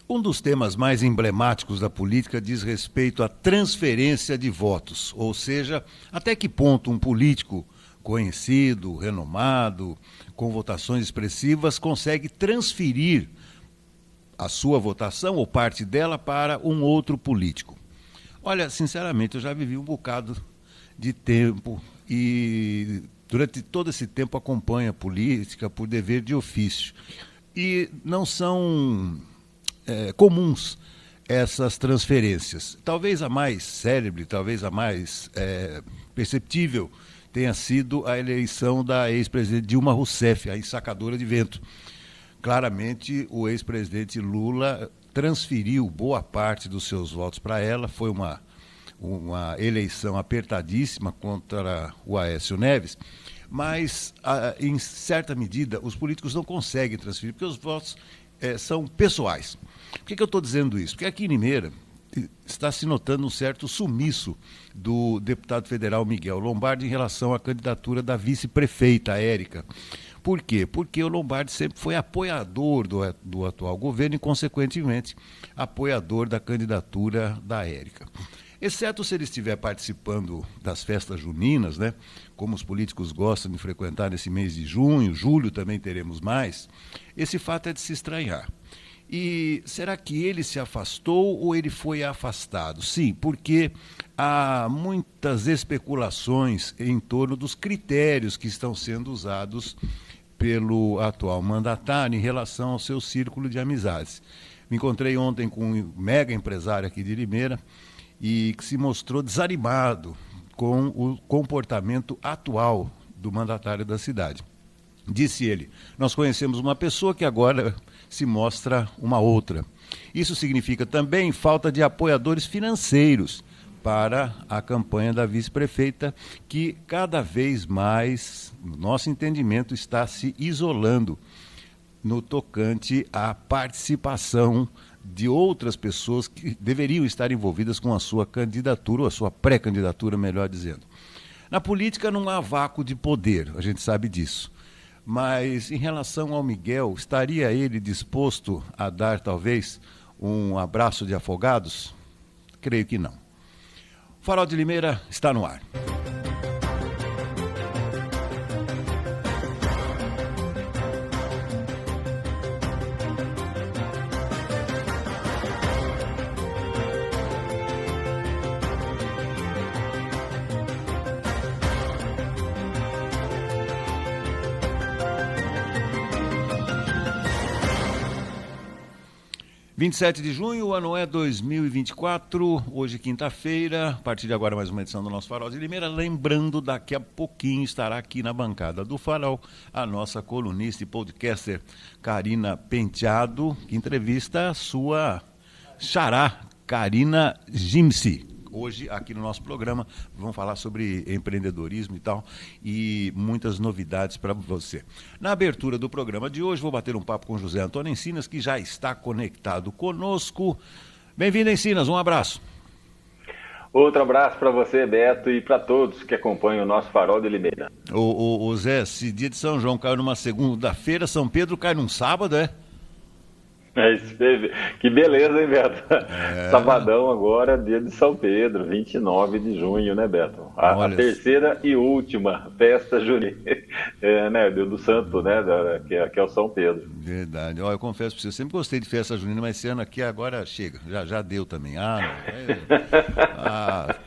Um dos temas mais emblemáticos da política diz respeito à transferência de votos, ou seja, até que ponto um político conhecido, renomado, com votações expressivas, consegue transferir a sua votação ou parte dela para um outro político. Olha, sinceramente, eu já vivi um bocado de tempo e durante todo esse tempo acompanho a política por dever de ofício. E não são comuns essas transferências. Talvez a mais célebre, talvez a mais perceptível tenha sido a eleição da ex-presidente Dilma Rousseff, a ensacadora de vento. Claramente, o ex-presidente Lula transferiu boa parte dos seus votos para ela. Foi uma eleição apertadíssima contra o Aécio Neves, mas, em certa medida, os políticos não conseguem transferir, porque os votos são pessoais. Por que eu estou dizendo isso? Porque aqui em Limeira está se notando um certo sumiço do deputado federal Miguel Lombardi em relação à candidatura da vice-prefeita Érica. Por quê? Porque o Lombardi sempre foi apoiador do atual governo e, consequentemente, apoiador da candidatura da Érica. Exceto se ele estiver participando das festas juninas, né? Como os políticos gostam de frequentar nesse mês de junho, julho também teremos mais, esse fato é de se estranhar. E será que ele se afastou ou ele foi afastado? Sim, porque há muitas especulações em torno dos critérios que estão sendo usados pelo atual mandatário em relação ao seu círculo de amizades. Me encontrei ontem com um mega empresário aqui de Limeira e que se mostrou desanimado com o comportamento atual do mandatário da cidade. Disse ele: nós conhecemos uma pessoa que agora se mostra uma outra. Isso significa também falta de apoiadores financeiros para a campanha da vice-prefeita, que cada vez mais, no nosso entendimento, está se isolando no tocante à participação de outras pessoas que deveriam estar envolvidas com a sua candidatura, ou a sua pré-candidatura, melhor dizendo. Na política não há vácuo de poder, a gente sabe disso. Mas em relação ao Miguel, estaria ele disposto a dar talvez um abraço de afogados? Creio que não. O Farol de Limeira está no ar. 27 de junho, o ano é 2024, hoje quinta-feira, a partir de agora mais uma edição do nosso Farol de Limeira, lembrando, daqui a pouquinho estará aqui na bancada do Farol a nossa colunista e podcaster Karina Penteado, que entrevista a sua xará, Karina Gimsi. hoje aqui no nosso programa vamos falar sobre empreendedorismo e tal, e muitas novidades para você. Na abertura do programa de hoje vou bater um papo com José Antônio Encinas, que já está conectado conosco. Bem-vindo, Encinas, um abraço. Outro abraço para você, Beto, e para todos que acompanham o nosso Farol de Limeira. O Zé, se dia de São João caiu numa segunda-feira, São Pedro cai num sábado, é? Que beleza, hein, Beto? Sabadão agora, dia de São Pedro, 29 de junho, né, Beto? A terceira e última festa junina, né, do santo, né, que é o São Pedro. Verdade. Eu confesso para você, eu sempre gostei de festa junina, mas esse ano aqui agora chega, já deu também.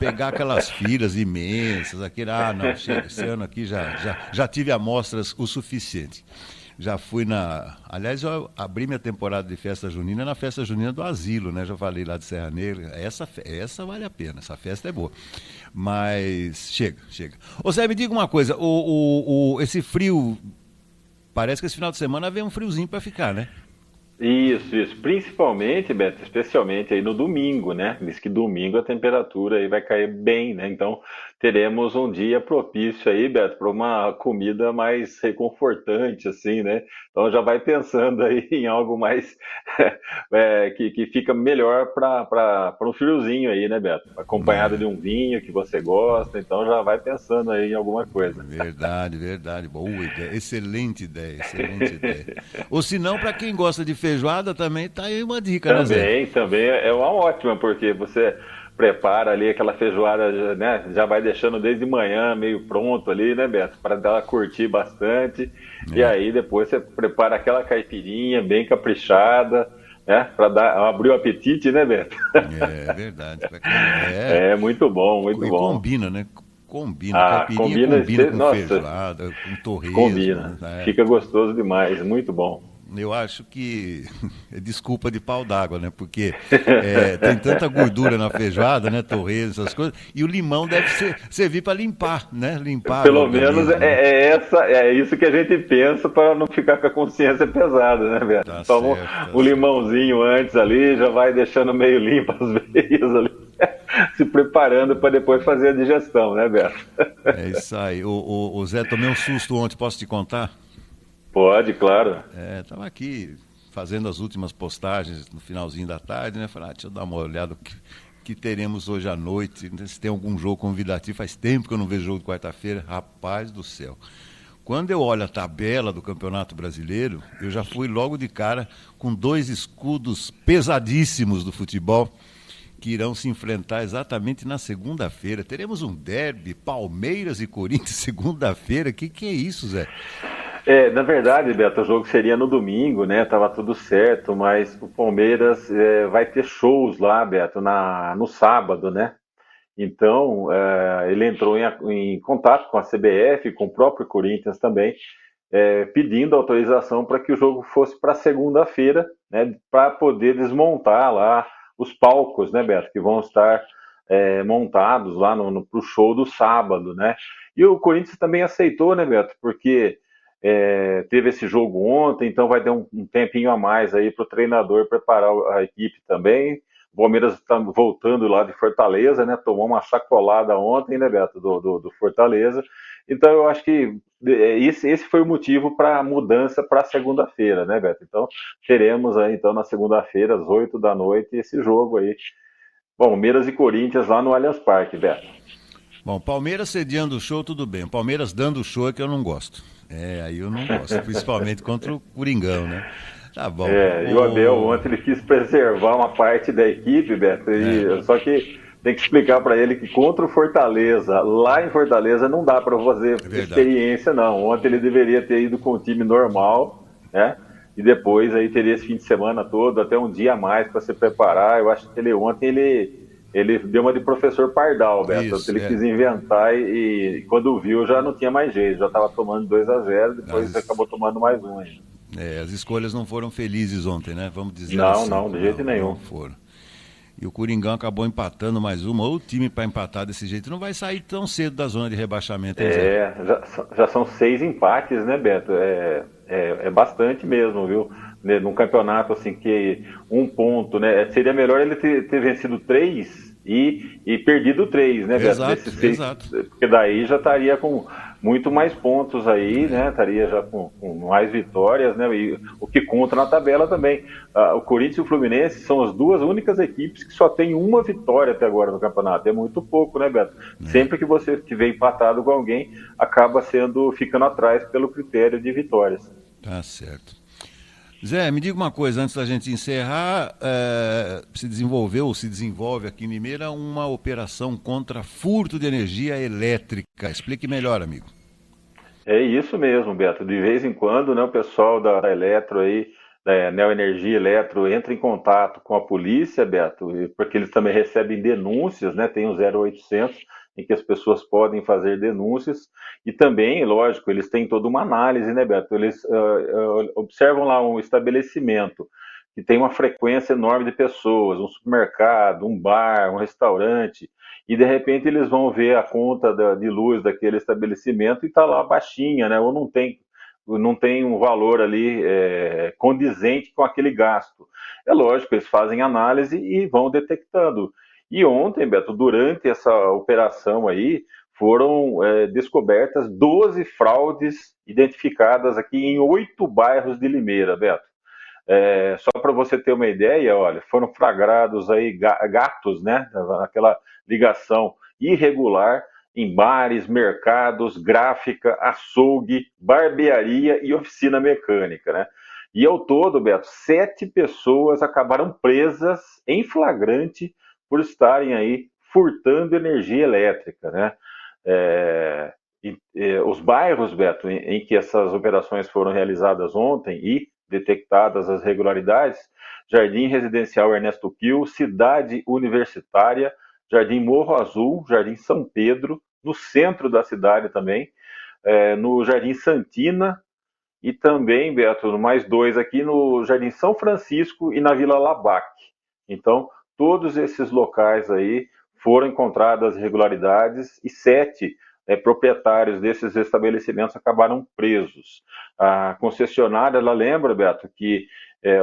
Pegar aquelas filas imensas, não, chega, esse ano aqui já tive amostras o suficiente. Já fui aliás, eu abri minha temporada de festa junina na festa junina do Asilo, né? Já falei lá de Serra Negra. Essa vale a pena, essa festa é boa. Mas chega. Ô Zé, me diga uma coisa, esse frio, parece que esse final de semana vem um friozinho para ficar, né? Isso. Principalmente, Beto, especialmente aí no domingo, né? Diz que domingo a temperatura aí vai cair bem, né? Então teremos um dia propício aí, Beto, para uma comida mais reconfortante, assim, né? Então já vai pensando aí em algo mais que fica melhor para um friozinho aí, né, Beto? Acompanhado de um vinho que você gosta, então já vai pensando aí em alguma coisa. Verdade. Boa ideia. Excelente ideia. Ou se não, para quem gosta de feijoada também tá aí uma dica, né, Zé? Também é uma ótima, porque você prepara ali aquela feijoada, né? Já vai deixando desde manhã meio pronto ali, né, Beto? Para ela curtir bastante. E aí depois você prepara aquela caipirinha bem caprichada, né? Para abrir o apetite, né, Beto? É verdade. É muito bom, muito bom. Combina, né? Caipirinha combina com feijoada, com torresmo. Combina, né? Fica gostoso demais, muito bom. Eu acho que é desculpa de pau d'água, né? Porque tem tanta gordura na feijoada, né? Torresmo, essas coisas. E o limão deve servir para limpar, né? Pelo menos é isso que a gente pensa para não ficar com a consciência pesada, né, Beto? Toma um limãozinho antes ali, já vai deixando meio limpo as veias ali. Se preparando para depois fazer a digestão, né, Beto? É isso aí. O Zé, tomei um susto ontem, posso te contar? Pode, claro. Estava aqui fazendo as últimas postagens no finalzinho da tarde, né? Falei, deixa eu dar uma olhada que teremos hoje à noite, se tem algum jogo convidativo. Faz tempo que eu não vejo jogo de quarta-feira. Rapaz do céu. Quando eu olho a tabela do Campeonato Brasileiro, eu já fui logo de cara com dois escudos pesadíssimos do futebol que irão se enfrentar exatamente na segunda-feira. Teremos um derby, Palmeiras e Corinthians, segunda-feira. Que é isso, Zé? Na verdade, Beto, o jogo seria no domingo, né? Tava tudo certo, mas o Palmeiras vai ter shows lá, Beto, no sábado, né? Então, ele entrou em contato com a CBF, com o próprio Corinthians também, pedindo autorização para que o jogo fosse para segunda-feira, né? Para poder desmontar lá os palcos, né, Beto, que vão estar montados lá pro show do sábado, né? E o Corinthians também aceitou, né, Beto, porque teve esse jogo ontem, então vai ter um tempinho a mais aí para o treinador preparar a equipe também. O Palmeiras está voltando lá de Fortaleza, né? Tomou uma sacolada ontem, né, Beto, do Fortaleza. Então eu acho que esse foi o motivo para a mudança para segunda-feira, né, Beto? Então teremos aí então na segunda-feira, às 8 da noite, esse jogo aí. Palmeiras e Corinthians lá no Allianz Parque, Beto. Bom, Palmeiras sediando o show, tudo bem. Palmeiras dando o show é que eu não gosto. Aí eu não gosto, principalmente contra o Coringão, né? Tá bom. E o Abel ontem ele quis preservar uma parte da equipe, Beto, só que tem que explicar para ele que contra o Fortaleza, lá em Fortaleza não dá para fazer experiência, não. Ontem ele deveria ter ido com o time normal, né? E depois aí teria esse fim de semana todo, até um dia a mais para se preparar. Eu acho que ontem ele deu uma de professor Pardal, Beto. Ele quis inventar e quando viu já não tinha mais jeito, já estava tomando 2-0, depois acabou tomando mais um ainda. As escolhas não foram felizes ontem, né? Vamos dizer assim. Não, de jeito nenhum. Não foram. E o Coringão acabou empatando mais uma. Ou o time para empatar desse jeito não vai sair tão cedo da zona de rebaixamento. Já são 6 empates, né, Beto? É bastante mesmo, viu? Num campeonato assim que um ponto, né? Seria melhor ele ter vencido 3 e perdido 3, né, Beto? Exato, Desses 6, exato. porque daí já estaria com muito mais pontos aí, né? Estaria já com mais vitórias, né? E o que conta na tabela também. O Corinthians e o Fluminense são as duas únicas equipes que só tem uma vitória até agora no campeonato. É muito pouco, né, Beto? Sempre que você estiver empatado com alguém, acaba ficando atrás pelo critério de vitórias. Tá certo. Zé, me diga uma coisa, antes da gente encerrar, se desenvolveu ou se desenvolve aqui em Limeira uma operação contra furto de energia elétrica. Explique melhor, amigo. É isso mesmo, Beto. De vez em quando, né, o pessoal da Eletro aí, da Neoenergia Eletro, entra em contato com a polícia, Beto, porque eles também recebem denúncias, né? Tem o 0800 em que as pessoas podem fazer denúncias e também, lógico, eles têm toda uma análise, né, Beto? Eles observam lá um estabelecimento que tem uma frequência enorme de pessoas, um supermercado, um bar, um restaurante, e de repente eles vão ver a conta de luz daquele estabelecimento e está lá baixinha, né? Ou não tem um valor ali condizente com aquele gasto. É lógico, eles fazem análise e vão detectando. E ontem, Beto, durante essa operação aí, foram descobertas 12 fraudes identificadas aqui em 8 bairros de Limeira, Beto. Só para você ter uma ideia, olha, foram flagrados aí gatos, né? Aquela ligação irregular em bares, mercados, gráfica, açougue, barbearia e oficina mecânica, né? E ao todo, Beto, 7 pessoas acabaram presas em flagrante por estarem aí furtando energia elétrica, né? É, os bairros, Beto, em que essas operações foram realizadas ontem e detectadas as regularidades: Jardim Residencial Ernesto Quil, Cidade Universitária, Jardim Morro Azul, Jardim São Pedro, no centro da cidade também, no Jardim Santina e também, Beto, mais 2 aqui no Jardim São Francisco e na Vila Labac. Então, todos esses locais aí foram encontradas irregularidades e 7 proprietários desses estabelecimentos acabaram presos. A concessionária, ela lembra, Beto, que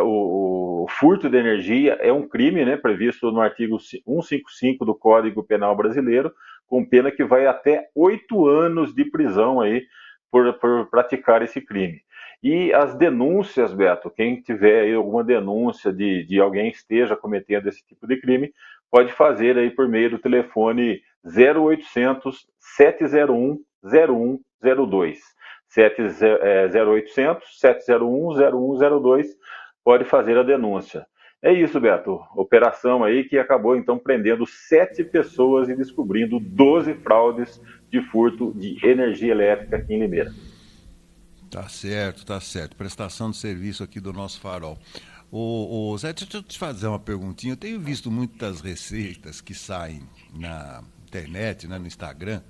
o furto de energia é um crime, né, previsto no artigo 155 do Código Penal Brasileiro, com pena que vai até 8 anos de prisão aí por praticar esse crime. E as denúncias, Beto, quem tiver aí alguma denúncia de alguém que esteja cometendo esse tipo de crime, pode fazer aí por meio do telefone 0800 701 0102. 0800 701 0102, pode fazer a denúncia. É isso, Beto. Operação aí que acabou então prendendo 7 pessoas e descobrindo 12 fraudes de furto de energia elétrica aqui em Limeira. Tá certo, tá certo. Prestação de serviço aqui do nosso farol. Zé, deixa eu te fazer uma perguntinha. Eu tenho visto muitas receitas que saem na internet, né, no Instagram,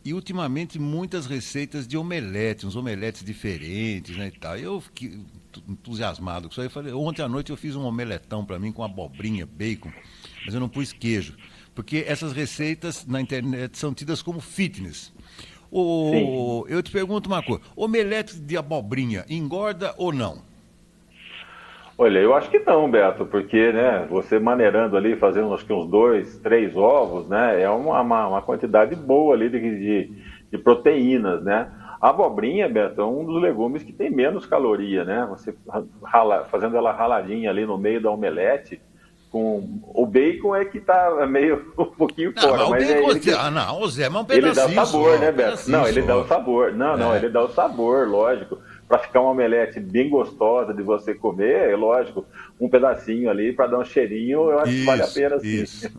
e ultimamente muitas receitas de omelete, uns omeletes diferentes, né, e tal. Eu fiquei entusiasmado com isso aí. Eu falei, ontem à noite eu fiz um omeletão para mim com abobrinha, bacon, mas eu não pus queijo, porque essas receitas na internet são tidas como fitness. Eu te pergunto uma coisa, omelete de abobrinha engorda ou não? Olha, eu acho que não, Beto, porque, né, você maneirando ali, fazendo acho que uns 2, 3 ovos, né, é uma quantidade boa ali de proteínas, né? A abobrinha, Beto, é um dos legumes que tem menos caloria, né? Você fazendo ela raladinha ali no meio da omelete, com o bacon é que tá meio um pouquinho Não, fora, mas o mas é bacon, ele que não, Zé, mas um ele dá o pedacinho sabor, só, né, um Beto? pedacinho Não, ele dá o só. sabor. Não, É. ele dá o sabor, lógico. Para ficar uma omelete bem gostosa de você comer, é lógico, um pedacinho ali para dar um cheirinho, eu acho que vale a Isso, pena sim. isso.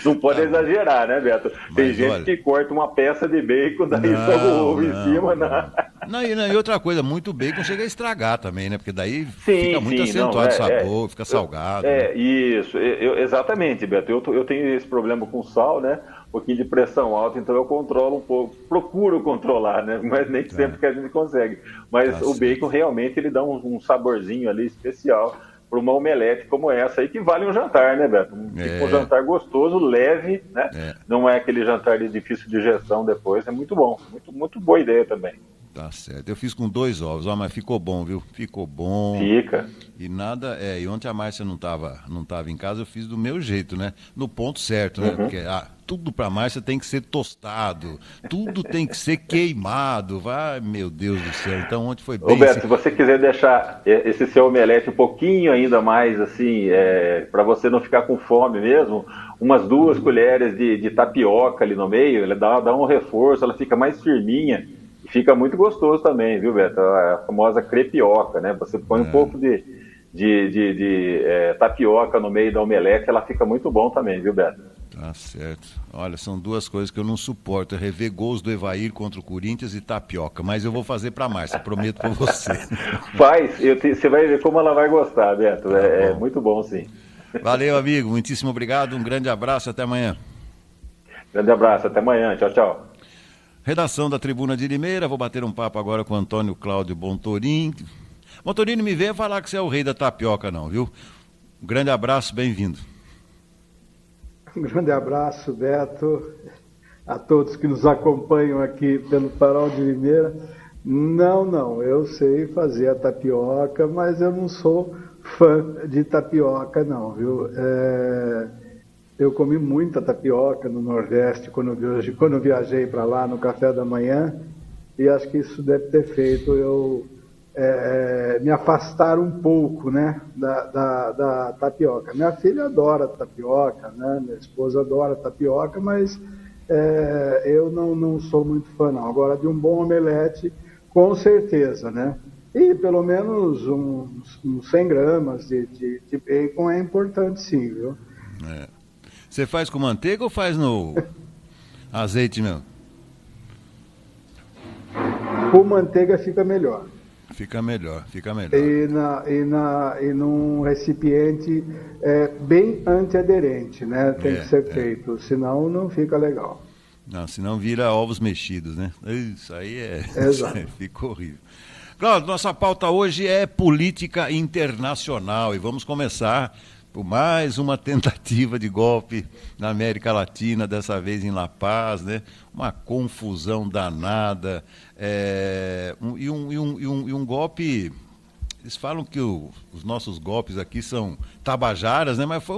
Não pode Tá bom. exagerar, né, Beto? Tem Mas gente olha, que corta uma peça de bacon, daí joga o não, ovo em não, cima. Não. não. Não, e outra coisa, muito bacon chega a estragar também, né? Porque daí fica Sim, muito sim, não, acentuado o sabor, fica salgado, né? isso, exatamente, Beto. Eu tenho esse problema com sal, né? Um pouquinho de pressão alta, então eu controlo um pouco, procuro controlar, né? Mas nem sempre Tá, que a gente consegue. Mas tá o bacon certo. realmente ele dá um saborzinho ali especial para uma omelete como essa aí, que vale um jantar, né, Beto? Fica um É, jantar gostoso, leve, né? é. Não é aquele jantar de difícil digestão depois, é muito bom. Muito, muito boa ideia também. Tá certo. Eu fiz com 2 ovos, ó, mas ficou bom, viu? Ficou bom. Fica. E nada, e ontem a Márcia não tava em casa, eu fiz do meu jeito, né? No ponto certo, né? Uhum. Porque tudo pra Márcia tem que ser tostado, tudo tem que ser queimado. Vai, meu Deus do céu. Então ontem foi Ô bem assim. Beto, se você quiser deixar esse seu omelete um pouquinho ainda mais assim, para você não ficar com fome mesmo, umas 2 colheres de tapioca ali no meio, ela dá um reforço, ela fica mais firminha e fica muito gostoso também, viu, Beto? A famosa crepioca, né? Você põe um pouco de tapioca no meio da omelete, ela fica muito bom também, viu, Beto? Tá certo. Olha, são 2 coisas que eu não suporto: é rever gols do Evair contra o Corinthians e tapioca. Mas eu vou fazer pra Márcia, prometo pra você. Faz, você vai ver como ela vai gostar, Beto. Tá É bom. muito bom, sim. Valeu, amigo. Muitíssimo obrigado. Um grande abraço. Até amanhã. Grande abraço, até amanhã. Tchau, tchau. Redação da Tribuna de Limeira. Vou bater um papo agora com o Antônio Cláudio Bontorin. Bontorin, me venha falar que você é o rei da tapioca, não, viu? Um grande abraço, bem-vindo. Um grande abraço, Beto, a todos que nos acompanham aqui pelo Farol de Limeira. Não, eu sei fazer a tapioca, mas eu não sou fã de tapioca, não, viu? Eu comi muita tapioca no Nordeste quando eu viajei para lá no café da manhã, e acho que isso deve ter feito eu me afastar um pouco, né, da tapioca. Minha filha adora tapioca, né, minha esposa adora tapioca, mas eu não sou muito fã, não. Agora, de um bom omelete, com certeza, né? E pelo menos uns 100 gramas de bacon é importante, sim, viu? É. Você faz com manteiga ou faz no azeite mesmo? Com manteiga fica melhor. Fica melhor, fica melhor. E num recipiente bem antiaderente, né? Tem que ser feito, senão não fica legal. Não, senão vira ovos mexidos, né? Isso aí Exato. fica horrível. Claro, nossa pauta hoje é política internacional e vamos começar por mais uma tentativa de golpe na América Latina, dessa vez em La Paz, né? Uma confusão danada, e um golpe. Eles falam que os nossos golpes aqui são tabajaras, né? Mas foi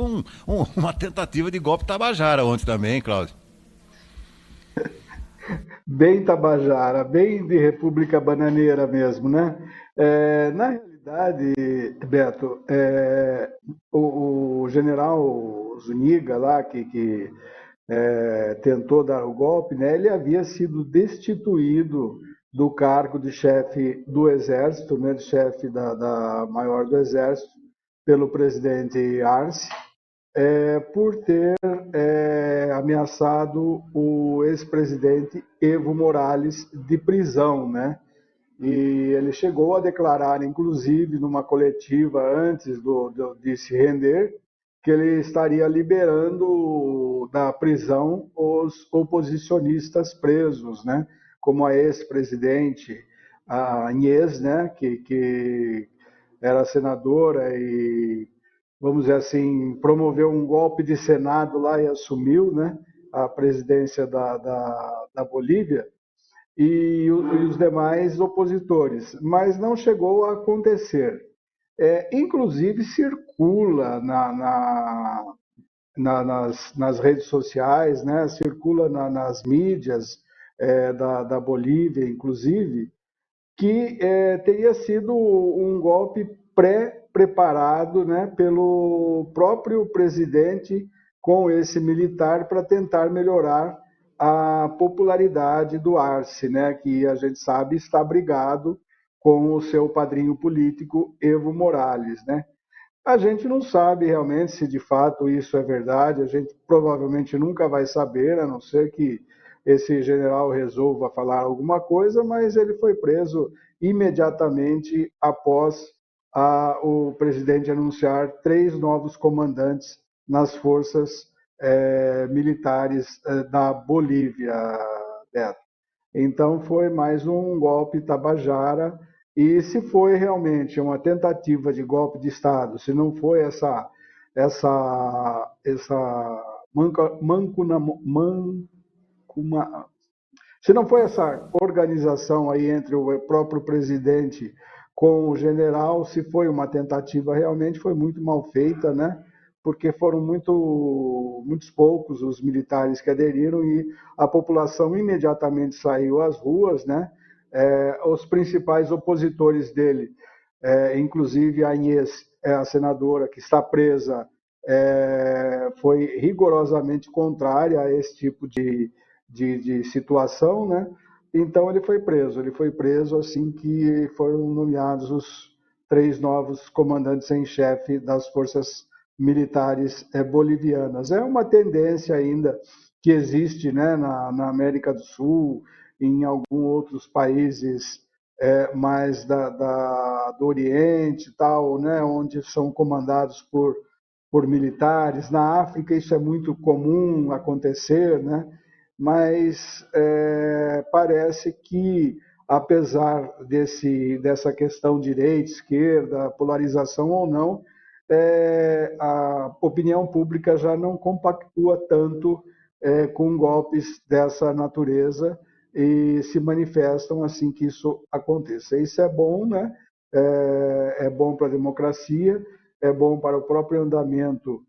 uma tentativa de golpe tabajara ontem também, Cláudio. Bem Tabajara, bem de República Bananeira mesmo, né? Na realidade, Beto, o general Zuniga lá, que tentou dar o golpe, né? Ele havia sido destituído do cargo de chefe do Exército, né? De chefe da maior do Exército, pelo presidente Arce, por ter ameaçado o ex-presidente Evo Morales de prisão, né? E ele chegou a declarar, inclusive, numa coletiva antes de se render, que ele estaria liberando da prisão os oposicionistas presos, né? Como a ex-presidente, a Agnès, né? Que era senadora e, vamos dizer assim, promoveu um golpe de Senado lá e assumiu, né, a presidência da Bolívia, e os demais opositores, mas não chegou a acontecer. Inclusive, circula nas redes sociais, né, circula nas mídias da Bolívia, inclusive, que teria sido um golpe pré-preparado, né, pelo próprio presidente com esse militar para tentar melhorar a popularidade do Arce, né, que a gente sabe está brigado com o seu padrinho político Evo Morales, né? A gente não sabe realmente se de fato isso é verdade, a gente provavelmente nunca vai saber, a não ser que esse general resolva falar alguma coisa, mas ele foi preso imediatamente após o presidente anunciar 3 novos comandantes nas forças militares da Bolívia, Beto. Então foi mais um golpe tabajara, e se foi realmente uma tentativa de golpe de Estado, se não foi essa mancuna, Se não foi essa organização aí entre o próprio presidente com o general, se foi uma tentativa, realmente foi muito mal feita, né? Porque foram muitos poucos os militares que aderiram e a população imediatamente saiu às ruas, né? Os principais opositores dele, inclusive a Inês, a senadora que está presa, foi rigorosamente contrária a esse tipo de situação, né? Então ele foi preso assim que foram nomeados os 3 novos comandantes em chefe das forças militares bolivianas. É uma tendência ainda que existe, né, na América do Sul, em alguns outros países mais do Oriente, tal, né, onde são comandados por militares. Na África isso é muito comum acontecer, né? Mas parece que, apesar dessa questão direita, esquerda, polarização ou não, a opinião pública já não compactua tanto com golpes dessa natureza e se manifestam assim que isso aconteça. Isso é bom, né? É bom para a democracia, é bom para o próprio andamento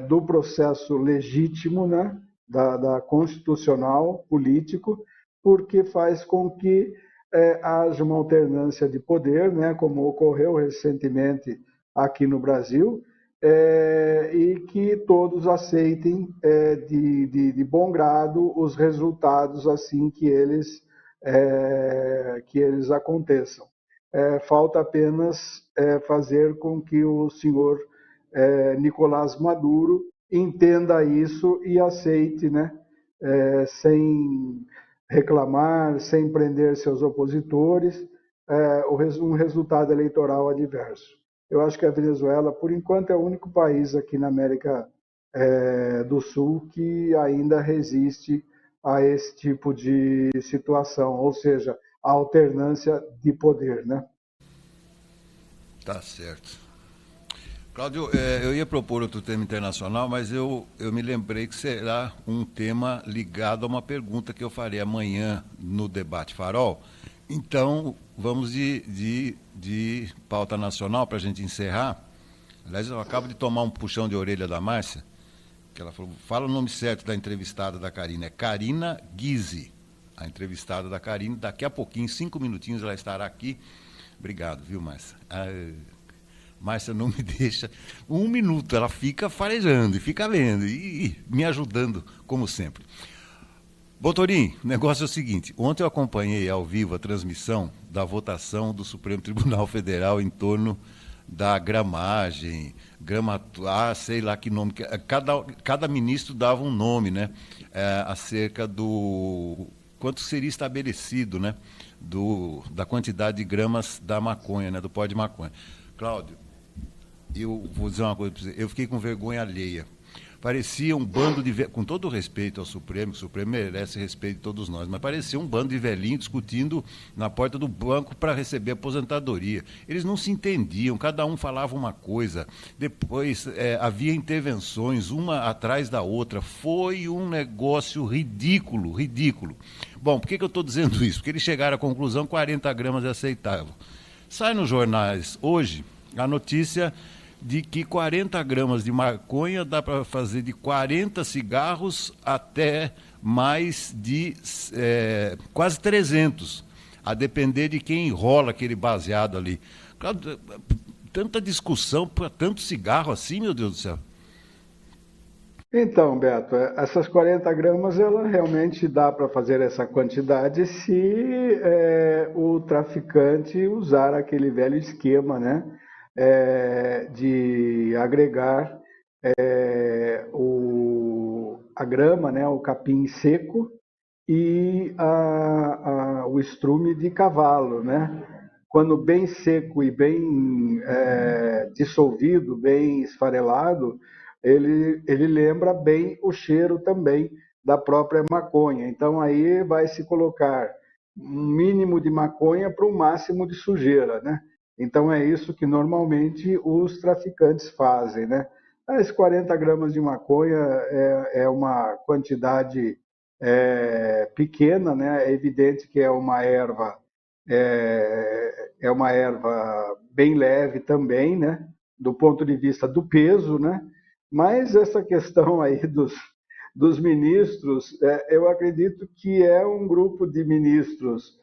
do processo legítimo, né? Da constitucional, político, porque faz com que haja uma alternância de poder, né? Como ocorreu recentemente aqui no Brasil, e que todos aceitem de bom grado os resultados assim que eles aconteçam. Falta apenas fazer com que o senhor Nicolás Maduro entenda isso e aceite, né, sem reclamar, sem prender seus opositores, um resultado eleitoral adverso. Eu acho que a Venezuela, por enquanto, é o único país aqui na América do Sul que ainda resiste a esse tipo de situação, ou seja, a alternância de poder, né? Tá certo. Cláudio, eu ia propor outro tema internacional, mas eu me lembrei que será um tema ligado a uma pergunta que eu farei amanhã no Debate Farol. Então, vamos de pauta nacional para a gente encerrar. Aliás, eu acabo de tomar um puxão de orelha da Márcia, que ela falou, fala o nome certo da entrevistada da Karina, é Karina Guise, a entrevistada da Karina. Daqui a pouquinho, 5 minutinhos, ela estará aqui. Obrigado, viu, Márcia? Márcia não me deixa 1 minuto, ela fica farejando e fica lendo e me ajudando, como sempre. Botorim, o negócio é o seguinte, ontem eu acompanhei ao vivo a transmissão da votação do Supremo Tribunal Federal em torno da gramagem, sei lá que nome, cada ministro dava um nome, né, acerca do quanto seria estabelecido, né, da quantidade de gramas da maconha, né, do pó de maconha. Cláudio, eu vou dizer uma coisa para você, eu fiquei com vergonha alheia. Parecia um bando de com todo o respeito ao Supremo, o Supremo merece respeito de todos nós, mas parecia um bando de velhinhos discutindo na porta do banco para receber aposentadoria. Eles não se entendiam, cada um falava uma coisa, depois havia intervenções, uma atrás da outra. Foi um negócio ridículo, ridículo. Bom, por que eu estou dizendo isso? Porque eles chegaram à conclusão que 40 gramas é aceitável. Sai nos jornais hoje a notícia de que 40 gramas de maconha dá para fazer de 40 cigarros até mais de quase 300, a depender de quem enrola aquele baseado ali. Claro, tanta discussão para tanto cigarro assim, meu Deus do céu. Então, Beto, essas 40 gramas, ela realmente dá para fazer essa quantidade se o traficante usar aquele velho esquema, né, de agregar a grama, né, o capim seco e o estrume de cavalo, né? Quando bem seco e bem dissolvido, bem esfarelado, ele lembra bem o cheiro também da própria maconha. Então aí vai se colocar um mínimo de maconha para um máximo de sujeira, né? Então é isso que normalmente os traficantes fazem, né? As 40 gramas de maconha é uma quantidade pequena, né? É evidente que é uma erva bem leve também, né? Do ponto de vista do peso, né? Mas essa questão aí dos ministros, eu acredito que é um grupo de ministros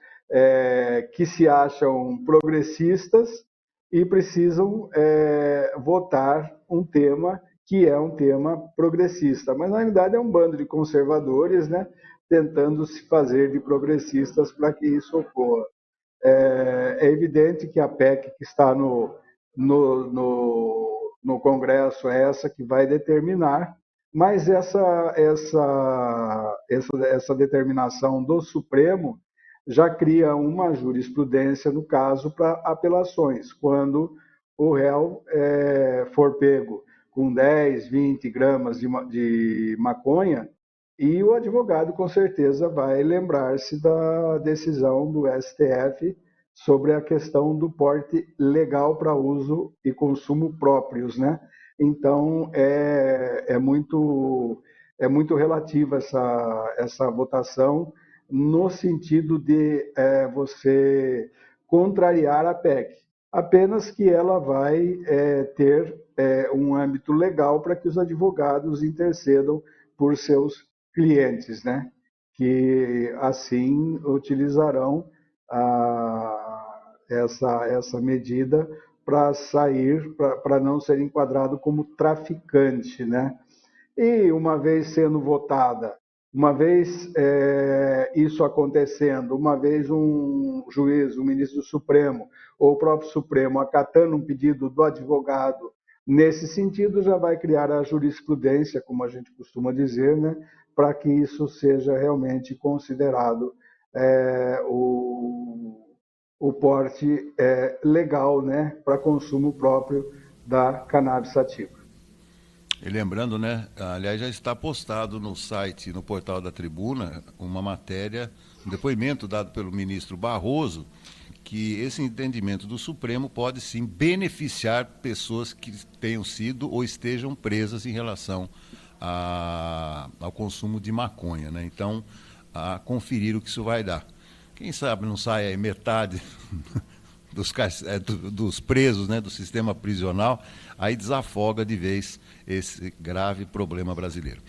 que se acham progressistas e precisam votar um tema que é um tema progressista, mas na realidade é um bando de conservadores, né, tentando se fazer de progressistas para que isso ocorra. É evidente que a PEC que está no Congresso é essa que vai determinar, mas essa determinação do Supremo já cria uma jurisprudência, no caso, para apelações, quando o réu for pego com 10, 20 gramas de maconha, e o advogado, com certeza, vai lembrar-se da decisão do STF sobre a questão do porte legal para uso e consumo próprios, né? Então, é muito relativa essa votação no sentido de você contrariar a PEC, apenas que ela vai ter um âmbito legal para que os advogados intercedam por seus clientes, né? Que assim utilizarão essa medida para não ser enquadrado como traficante, né? E uma vez sendo votada, uma vez isso acontecendo, uma vez um juiz, um ministro do Supremo ou o próprio Supremo acatando um pedido do advogado nesse sentido, já vai criar a jurisprudência, como a gente costuma dizer, né, para que isso seja realmente considerado o porte legal, né, para consumo próprio da cannabis sativa. E lembrando, né, aliás, já está postado no site, no portal da Tribuna, uma matéria, um depoimento dado pelo ministro Barroso, que esse entendimento do Supremo pode sim beneficiar pessoas que tenham sido ou estejam presas em relação ao consumo de maconha, né? Então, a conferir o que isso vai dar. Quem sabe não sai aí metade dos presos, né, do sistema prisional, aí desafoga de vez esse grave problema brasileiro.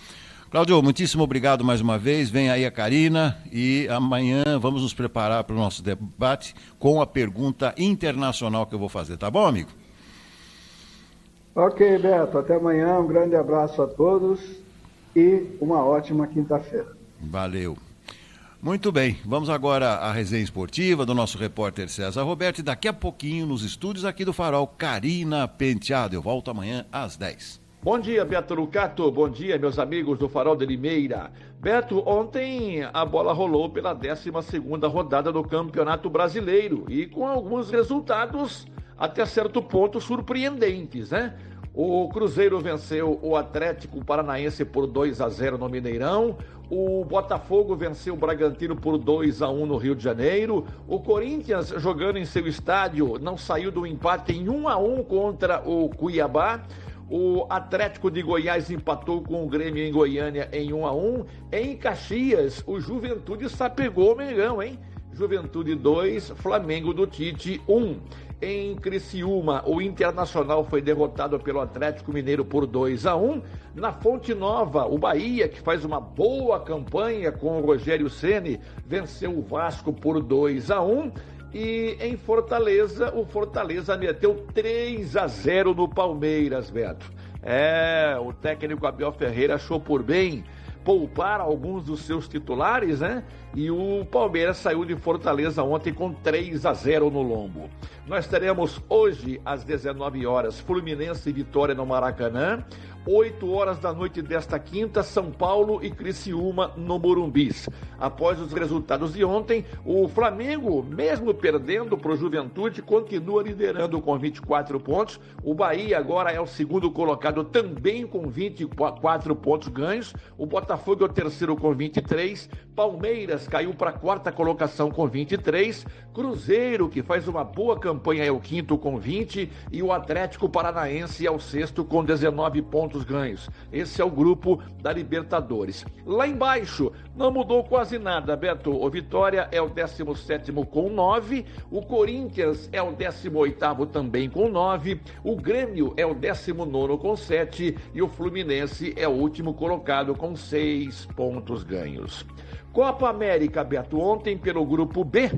Cláudio, muitíssimo obrigado mais uma vez. Vem aí a Karina e amanhã vamos nos preparar para o nosso debate com a pergunta internacional que eu vou fazer. Tá bom, amigo? Ok, Beto. Até amanhã. Um grande abraço a todos e uma ótima quinta-feira. Valeu. Muito bem, vamos agora à resenha esportiva do nosso repórter César Roberto e daqui a pouquinho nos estúdios aqui do Farol, Karina Penteado. Eu volto amanhã às 10. Bom dia, Beto Lucato. Bom dia, meus amigos do Farol de Limeira. Beto, ontem a bola rolou pela 12ª rodada do Campeonato Brasileiro e com alguns resultados até certo ponto surpreendentes, né? O Cruzeiro venceu o Atlético Paranaense por 2-0 no Mineirão. O Botafogo venceu o Bragantino por 2-1 no Rio de Janeiro. O Corinthians, jogando em seu estádio, não saiu do empate em 1-1 contra o Cuiabá. O Atlético de Goiás empatou com o Grêmio em Goiânia em 1-1. Em Caxias, o Juventude sapegou o Mengão, hein? Juventude 2, Flamengo do Tite 1. Em Criciúma, o Internacional foi derrotado pelo Atlético Mineiro por 2-1. Na Fonte Nova, o Bahia, que faz uma boa campanha com o Rogério Ceni, venceu o Vasco por 2-1. E em Fortaleza, o Fortaleza meteu 3-0 no Palmeiras, Beto. O técnico Abel Ferreira achou por bem poupar alguns dos seus titulares, né? E o Palmeiras saiu de Fortaleza ontem com 3-0 no lombo. Nós teremos hoje, às 19 horas, Fluminense e Vitória no Maracanã. 8 horas da noite desta quinta, São Paulo e Criciúma no Morumbis. Após os resultados de ontem, o Flamengo, mesmo perdendo para o Juventude, continua liderando com 24 pontos. O Bahia agora é o segundo colocado também com 24 pontos ganhos. O Botafogo é o terceiro com 23. Palmeiras caiu para a quarta colocação com 23. Cruzeiro, que faz uma boa campanha, é o quinto com 20. E o Atlético Paranaense é o sexto com 19 pontos pontos ganhos. Esse é o grupo da Libertadores. Lá embaixo, não mudou quase nada, Beto. O Vitória é o 17º com 9, o Corinthians é o 18º também com 9, o Grêmio é o 19º com 7 e o Fluminense é o último colocado com 6 pontos ganhos. Copa América, Beto, ontem pelo grupo B,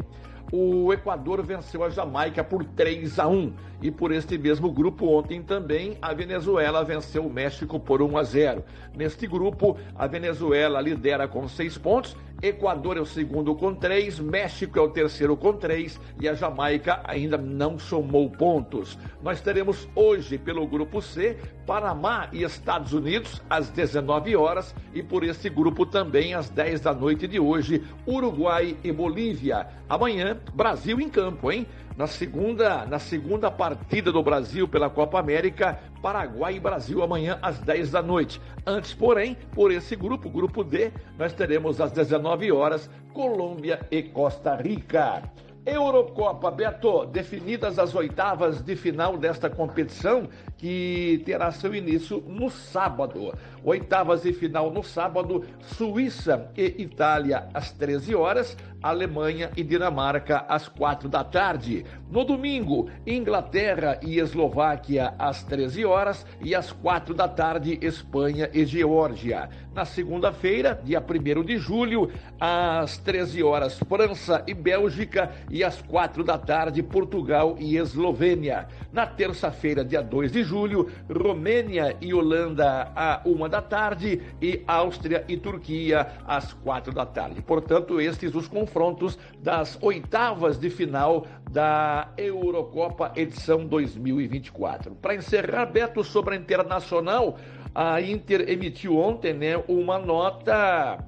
o Equador venceu a Jamaica por 3-1. E por este mesmo grupo, ontem também, a Venezuela venceu o México por 1-0. Neste grupo, a Venezuela lidera com 6 pontos, Equador é o segundo com 3, México é o terceiro com 3 e a Jamaica ainda não somou pontos. Nós teremos hoje, pelo grupo C, Panamá e Estados Unidos, às 19 horas, e por este grupo também, às 10 da noite de hoje, Uruguai e Bolívia. Amanhã, Brasil em campo, hein? Na segunda partida do Brasil pela Copa América, Paraguai e Brasil amanhã às 10 da noite. Antes, porém, por esse grupo, grupo D, nós teremos às 19 horas, Colômbia e Costa Rica. Eurocopa, Beto, definidas as oitavas de final desta competição, que terá seu início no sábado. Oitavas de final no sábado, Suíça e Itália às 13 horas, Alemanha e Dinamarca às 4 da tarde. No domingo, Inglaterra e Eslováquia às 13 horas e às 4 da tarde, Espanha e Geórgia. Na segunda-feira, dia 1º de julho, às 13 horas, França e Bélgica e às 4 da tarde, Portugal e Eslovênia. Na terça-feira, dia 2 de julho, Romênia e Holanda à 1 da tarde e Áustria e Turquia às 4 da tarde. Portanto, estes os confrontos das oitavas de final da Eurocopa edição 2024. Para encerrar, Beto, sobre a Internacional, a Inter emitiu ontem, uma nota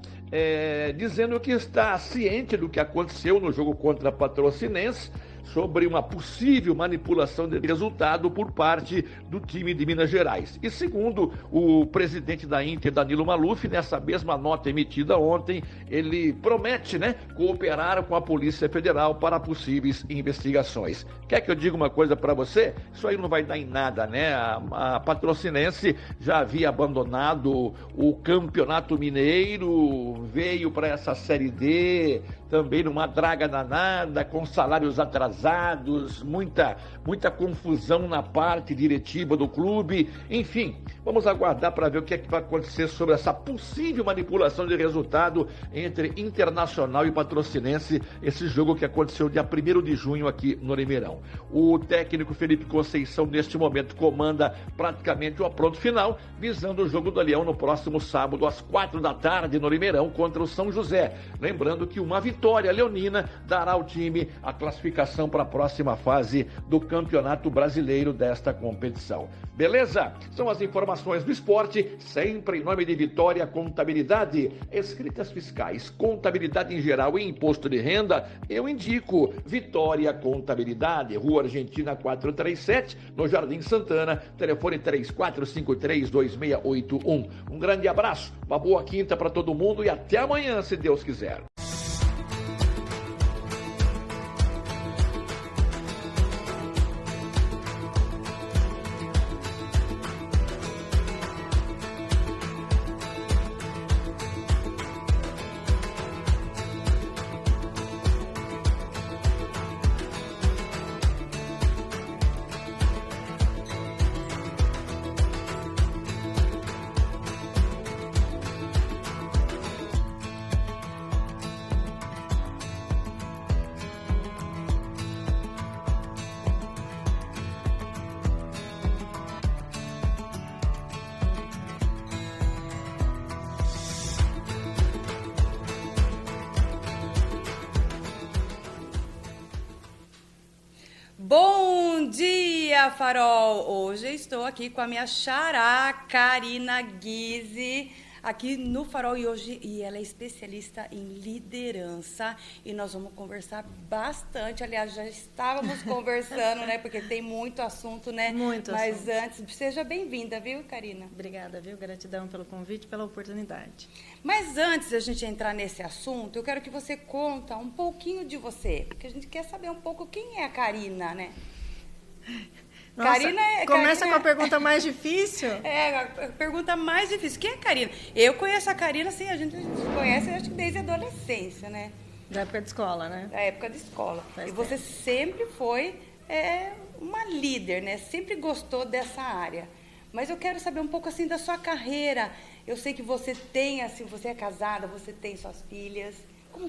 dizendo que está ciente do que aconteceu no jogo contra a Patrocinense, sobre uma possível manipulação de resultado por parte do time de Minas Gerais. E segundo o presidente da Inter, Danilo Maluf, nessa mesma nota emitida ontem, ele promete, cooperar com a Polícia Federal para possíveis investigações. Quer que eu diga uma coisa para você? Isso aí não vai dar em nada, A Patrocinense já havia abandonado o Campeonato Mineiro, veio para essa Série D, também numa draga danada, com salários atrasados, muita confusão na parte diretiva do clube. Enfim, vamos aguardar para ver o que é que vai acontecer sobre essa possível manipulação de resultado entre Internacional e Patrocinense, esse jogo que aconteceu dia 1º de junho aqui no Limeirão. O técnico Felipe Conceição, neste momento, comanda praticamente o apronto final, visando o jogo do Leão no próximo sábado, às 4 da tarde, no Limeirão, contra o São José. Lembrando que uma vitória leonina dará ao time a classificação para a próxima fase do Campeonato Brasileiro desta competição. Beleza? São as informações do esporte, sempre em nome de Vitória Contabilidade. Escritas fiscais, contabilidade em geral e imposto de renda, eu indico Vitória Contabilidade, Rua Argentina 437, no Jardim Santana, telefone 3453-2681. Um grande abraço, uma boa quinta para todo mundo e até amanhã, se Deus quiser. Bom dia, Farol! Hoje eu estou aqui com a minha xará, Karina Guise, aqui no Farol e ela é especialista em liderança e nós vamos conversar bastante. Aliás, já estávamos conversando, porque tem muito assunto, Muito Mas assunto. antes, seja bem-vinda, viu, Karina? Obrigada, viu? Gratidão pelo convite, pela oportunidade. Mas antes de a gente entrar nesse assunto, eu quero que você conta um pouquinho de você, porque a gente quer saber um pouco quem é a Karina, Nossa, Karina é... Começa com a pergunta mais difícil. A pergunta mais difícil. Quem é a Karina? Eu conheço a Karina, assim, a gente conhece, acho que desde a adolescência, né? Da época de escola, né? Da época de escola. Faz e você tempo. sempre foi uma líder, né? Sempre gostou dessa área. Mas eu quero saber um pouco, assim, da sua carreira. Eu sei que você tem, assim, você é casada, você tem suas filhas.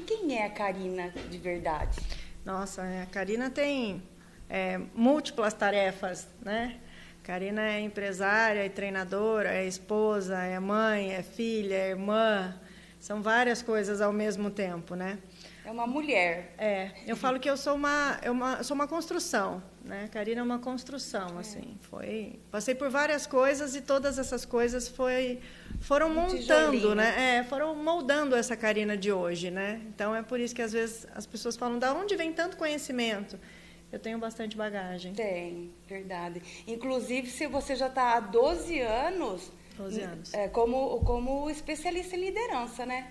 Quem é a Karina de verdade? Nossa, a Karina tem múltiplas tarefas, né? Karina é empresária, é treinadora, é esposa, é mãe, é filha, é irmã. São várias coisas ao mesmo tempo, né? É uma mulher. Eu falo que eu sou uma construção, né? Karina é uma construção, assim. Passei por várias coisas e todas essas coisas foram montando, né? Foram moldando essa Karina de hoje, né? Então é por isso que às vezes as pessoas falam: da onde vem tanto conhecimento? Eu tenho bastante bagagem. Tem, verdade. Inclusive, se você já está há 12 anos, 12 anos. Como especialista em liderança, né?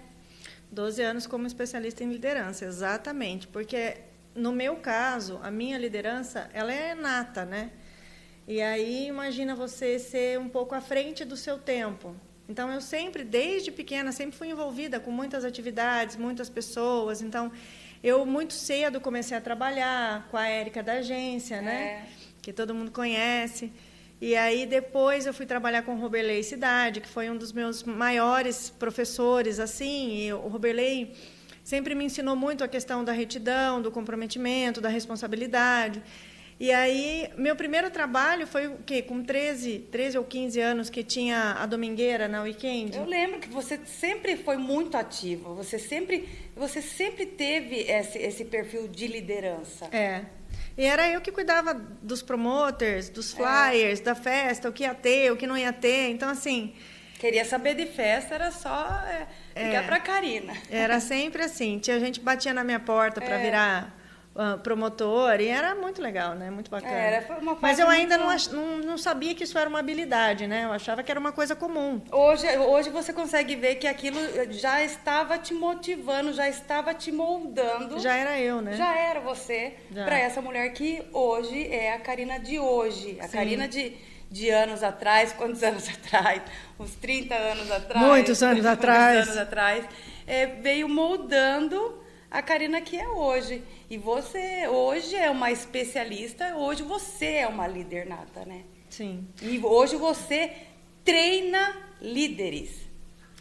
12 anos como especialista em liderança, exatamente. Porque, no meu caso, a minha liderança, ela é nata, né? E aí, imagina você ser um pouco à frente do seu tempo. Então, eu sempre, desde pequena, sempre fui envolvida com muitas atividades, muitas pessoas. Então, eu muito cedo comecei a trabalhar com a Érica da agência, né? Que todo mundo conhece. E aí, depois, eu fui trabalhar com o Roberley Cidade, que foi um dos meus maiores professores, assim. E o Roberley sempre me ensinou muito a questão da retidão, do comprometimento, da responsabilidade. E aí, meu primeiro trabalho foi o quê? Com 13 ou 15 anos, que tinha a Domingueira na Weekend. Eu lembro que você sempre foi muito ativa. Você sempre teve esse perfil de liderança. E era eu que cuidava dos promoters, dos flyers, da festa, o que ia ter, o que não ia ter. Então, assim... Queria saber de festa, era só ligar para a Karina. Era sempre assim. Tinha gente que batia na minha porta para virar promotor, e era muito legal, né? Muito bacana. Mas eu ainda não sabia que isso era uma habilidade, né? Eu achava que era uma coisa comum. Hoje você consegue ver que aquilo já estava te motivando, já estava te moldando. Já era eu, né? Já era você, para essa mulher que hoje é a Karina de hoje. A Karina de anos atrás. Quantos anos atrás? Uns 30 anos atrás. Muitos anos atrás. Muitos anos atrás. Veio moldando a Karina que é hoje. E você hoje é uma especialista, hoje você é uma líder nata, né? Sim. E hoje você treina líderes.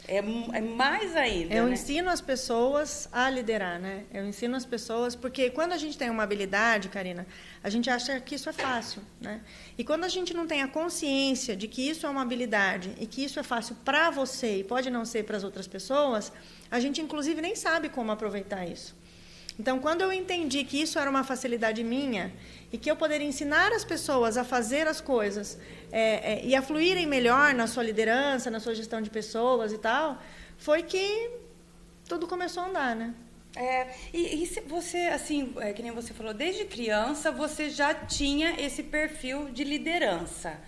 É mais ainda, Eu né? ensino as pessoas a liderar, né? Eu ensino as pessoas, porque quando a gente tem uma habilidade, Karina, a gente acha que isso é fácil, né? E quando a gente não tem a consciência de que isso é uma habilidade e que isso é fácil para você e pode não ser para as outras pessoas, a gente, inclusive, nem sabe como aproveitar isso. Então, quando eu entendi que isso era uma facilidade minha e que eu poderia ensinar as pessoas a fazer as coisas e a fluírem melhor na sua liderança, na sua gestão de pessoas e tal, foi que tudo começou a andar, né? E se você, assim, que nem você falou, desde criança você já tinha esse perfil de liderança.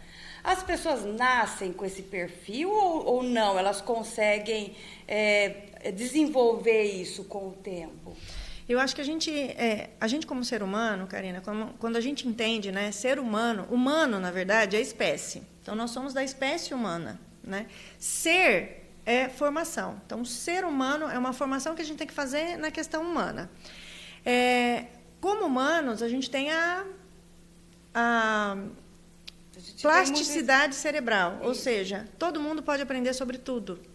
As pessoas nascem com esse perfil ou não? Elas conseguem desenvolver isso com o tempo? Eu acho que a gente como ser humano, Karina, quando a gente entende, né, ser humano, na verdade, é espécie. Então, nós somos da espécie humana, né? Ser é formação. Então, ser humano é uma formação que a gente tem que fazer na questão humana. Como humanos, a gente tem a plasticidade cerebral, ou seja, todo mundo pode aprender sobre tudo.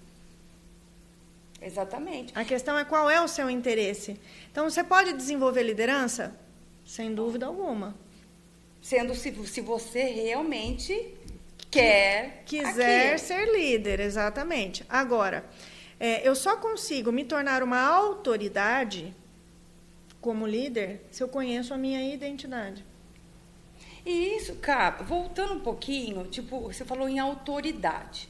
Exatamente. A questão é qual é o seu interesse. Então, você pode desenvolver liderança? Sem dúvida alguma. Sendo se você realmente quiser ser líder, exatamente. Agora, eu só consigo me tornar uma autoridade como líder se eu conheço a minha identidade. E isso, cara, voltando um pouquinho, tipo, você falou em autoridade.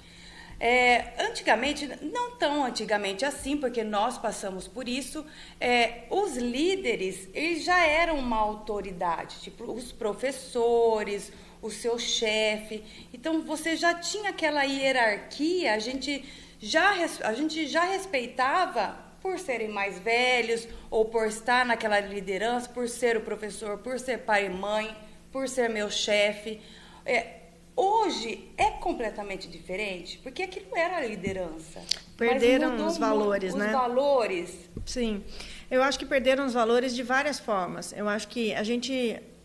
Antigamente, não tão antigamente assim, porque nós passamos por isso, os líderes, eles já eram uma autoridade, tipo os professores, o seu chefe. Então, você já tinha aquela hierarquia, a gente já respeitava por serem mais velhos, ou por estar naquela liderança, por ser o professor, por ser pai e mãe, por ser meu chefe. Hoje é completamente diferente, porque aquilo era a liderança. Perderam os valores, né? Os valores. Sim. Eu acho que perderam os valores de várias formas. Eu acho que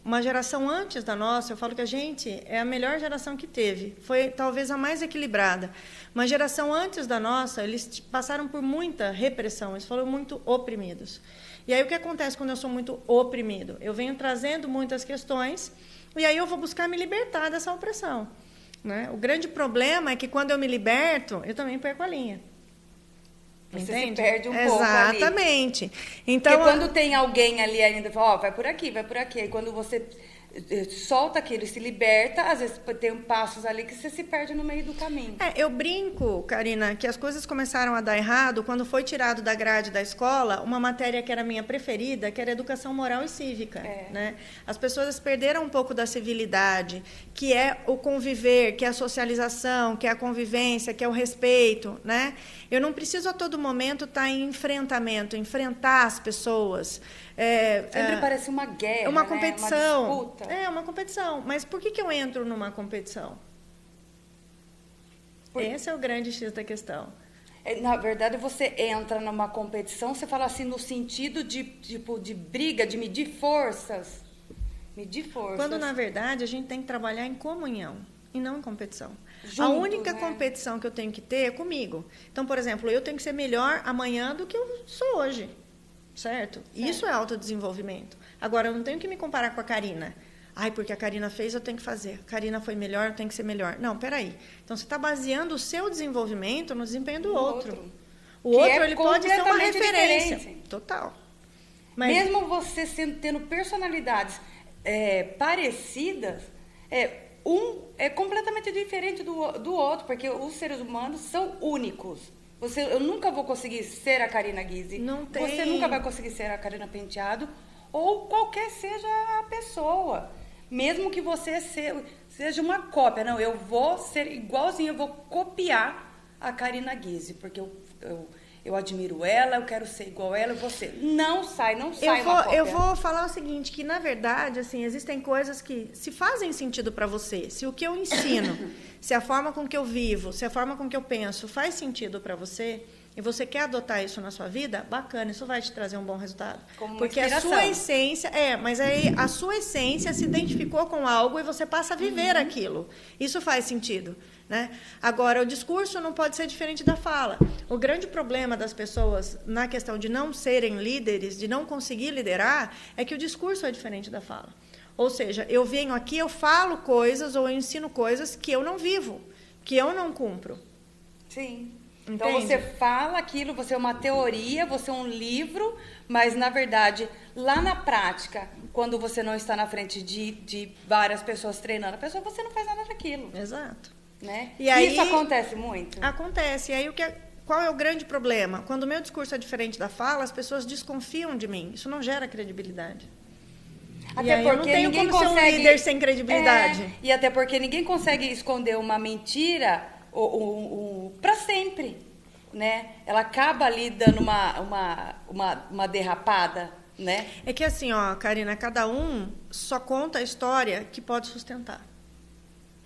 uma geração antes da nossa, eu falo que a gente é a melhor geração que teve. Foi talvez a mais equilibrada. Uma geração antes da nossa, eles passaram por muita repressão, eles foram muito oprimidos. E aí o que acontece quando eu sou muito oprimido? Eu venho trazendo muitas questões e aí eu vou buscar me libertar dessa opressão, né? O grande problema é que quando eu me liberto, eu também perco a linha. Você Entende? se perde um pouco ali. Exatamente. Então, porque quando tem alguém ali ainda, fala, vai por aqui, vai por aqui. Aí quando você solta aquilo e se liberta, às vezes tem passos ali que você se perde no meio do caminho. Eu brinco, Karina, que as coisas começaram a dar errado quando foi tirado da grade da escola uma matéria que era minha preferida, que era educação moral e cívica. Né? As pessoas perderam um pouco da civilidade, que é o conviver, que é a socialização, que é a convivência, que é o respeito. Né? Eu não preciso a todo momento estar em enfrentamento, enfrentar as pessoas. Sempre parece uma guerra, uma competição. Uma disputa. Uma competição. Mas por que eu entro numa competição? Esse é o grande X da questão. Na verdade, você entra numa competição, você fala assim, no sentido de briga, de medir forças. Medir forças. Quando, na verdade, a gente tem que trabalhar em comunhão e não em competição. Juntos, a única né? competição que eu tenho que ter é comigo. Então, por exemplo, eu tenho que ser melhor amanhã do que eu sou hoje. Certo? Isso é autodesenvolvimento. Agora, eu não tenho que me comparar com a Karina. Porque a Karina fez, eu tenho que fazer. A Karina foi melhor, eu tenho que ser melhor. Não, peraí. Então, você está baseando o seu desenvolvimento no desempenho do outro. O outro, ele pode ser uma referência. Diferente. Total. Mas mesmo você tendo personalidades parecidas, um é completamente diferente do outro, porque os seres humanos são únicos. Eu nunca vou conseguir ser a Karina Guise. Não tem. Você nunca vai conseguir ser a Karina Penteado ou qualquer seja a pessoa. Mesmo que você seja uma cópia. Não, eu vou ser igualzinho, eu vou copiar a Karina Guise, porque eu admiro ela, eu quero ser igual a ela, você não sai uma cópia. Eu vou falar o seguinte, que na verdade, assim, existem coisas que se fazem sentido para você. Se o que eu ensino, se a forma com que eu vivo, se a forma com que eu penso faz sentido para você e você quer adotar isso na sua vida, bacana, isso vai te trazer um bom resultado. Como porque inspiração. A sua essência, mas aí a sua essência se identificou com algo e você passa a viver aquilo. Isso faz sentido. Né? Agora, o discurso não pode ser diferente da fala. O grande problema das pessoas na questão de não serem líderes, de não conseguir liderar, é que o discurso é diferente da fala. Ou seja, eu venho aqui, eu falo coisas ou eu ensino coisas que eu não vivo, que eu não cumpro. Sim. Entende? Então, você fala aquilo, você é uma teoria, você é um livro, mas, na verdade, lá na prática, quando você não está na frente de várias pessoas treinando, você não faz nada daquilo. Exato. Né? E aí, isso acontece muito? Acontece. E aí, qual é o grande problema? Quando o meu discurso é diferente da fala, as pessoas desconfiam de mim. Isso não gera credibilidade. Até porque eu não tenho ninguém como consegue ser um líder sem credibilidade. E até porque ninguém consegue esconder uma mentira para sempre. Né? Ela acaba ali dando uma derrapada. Né? É que assim, Karina, cada um só conta a história que pode sustentar.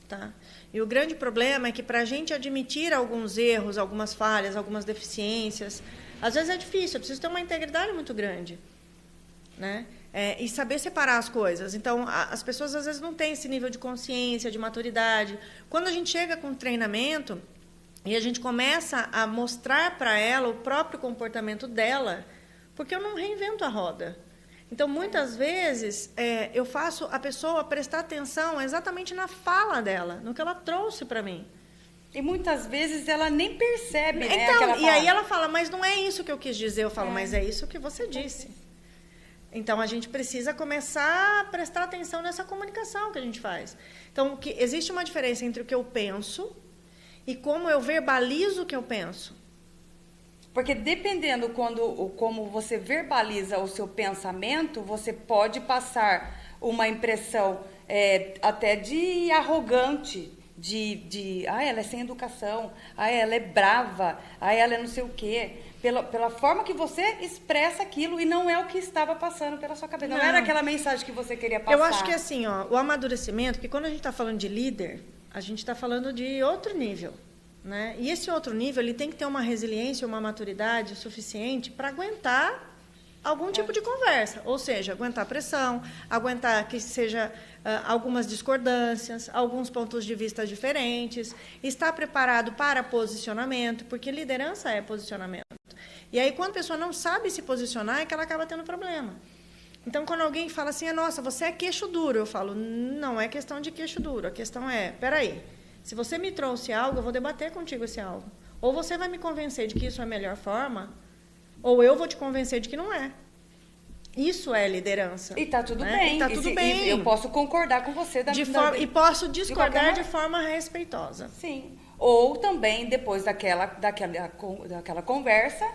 Tá? E o grande problema é que para a gente admitir alguns erros, algumas falhas, algumas deficiências, às vezes é difícil, eu preciso ter uma integridade muito grande. Né? E saber separar as coisas. Então, as pessoas às vezes não têm esse nível de consciência, de maturidade. Quando a gente chega com treinamento e a gente começa a mostrar para ela o próprio comportamento dela, porque eu não reinvento a roda. Então, muitas vezes, eu faço a pessoa prestar atenção exatamente na fala dela, no que ela trouxe para mim. E muitas vezes ela nem percebe, né? Então, e aí ela fala, mas não é isso que eu quis dizer. Eu falo, mas é isso que você disse. Então, a gente precisa começar a prestar atenção nessa comunicação que a gente faz. Então, existe uma diferença entre o que eu penso e como eu verbalizo o que eu penso. Porque dependendo como você verbaliza o seu pensamento, você pode passar uma impressão até de arrogante, ela é sem educação, ela é brava, ela é não sei o quê. pela forma que você expressa aquilo e não é o que estava passando pela sua cabeça. Não era aquela mensagem que você queria passar. Eu acho que assim, ó, o amadurecimento, que quando a gente está falando de líder, a gente está falando de outro nível, né? E esse outro nível, ele tem que ter uma resiliência, uma maturidade suficiente para aguentar algum tipo de conversa, ou seja, aguentar pressão, aguentar que seja algumas discordâncias, alguns pontos de vista diferentes, estar preparado para posicionamento, porque liderança é posicionamento. E aí, quando a pessoa não sabe se posicionar, é que ela acaba tendo problema. Então, quando alguém fala assim, nossa, você é queixo duro, eu falo, não é questão de queixo duro, a questão é, peraí, se você me trouxe algo, eu vou debater contigo esse algo. Ou você vai me convencer de que isso é a melhor forma, ou eu vou te convencer de que não é. Isso é liderança. E tá tudo bem. E tá tudo bem. E eu posso concordar com você e posso discordar de forma respeitosa. Sim. Ou também, depois daquela conversa,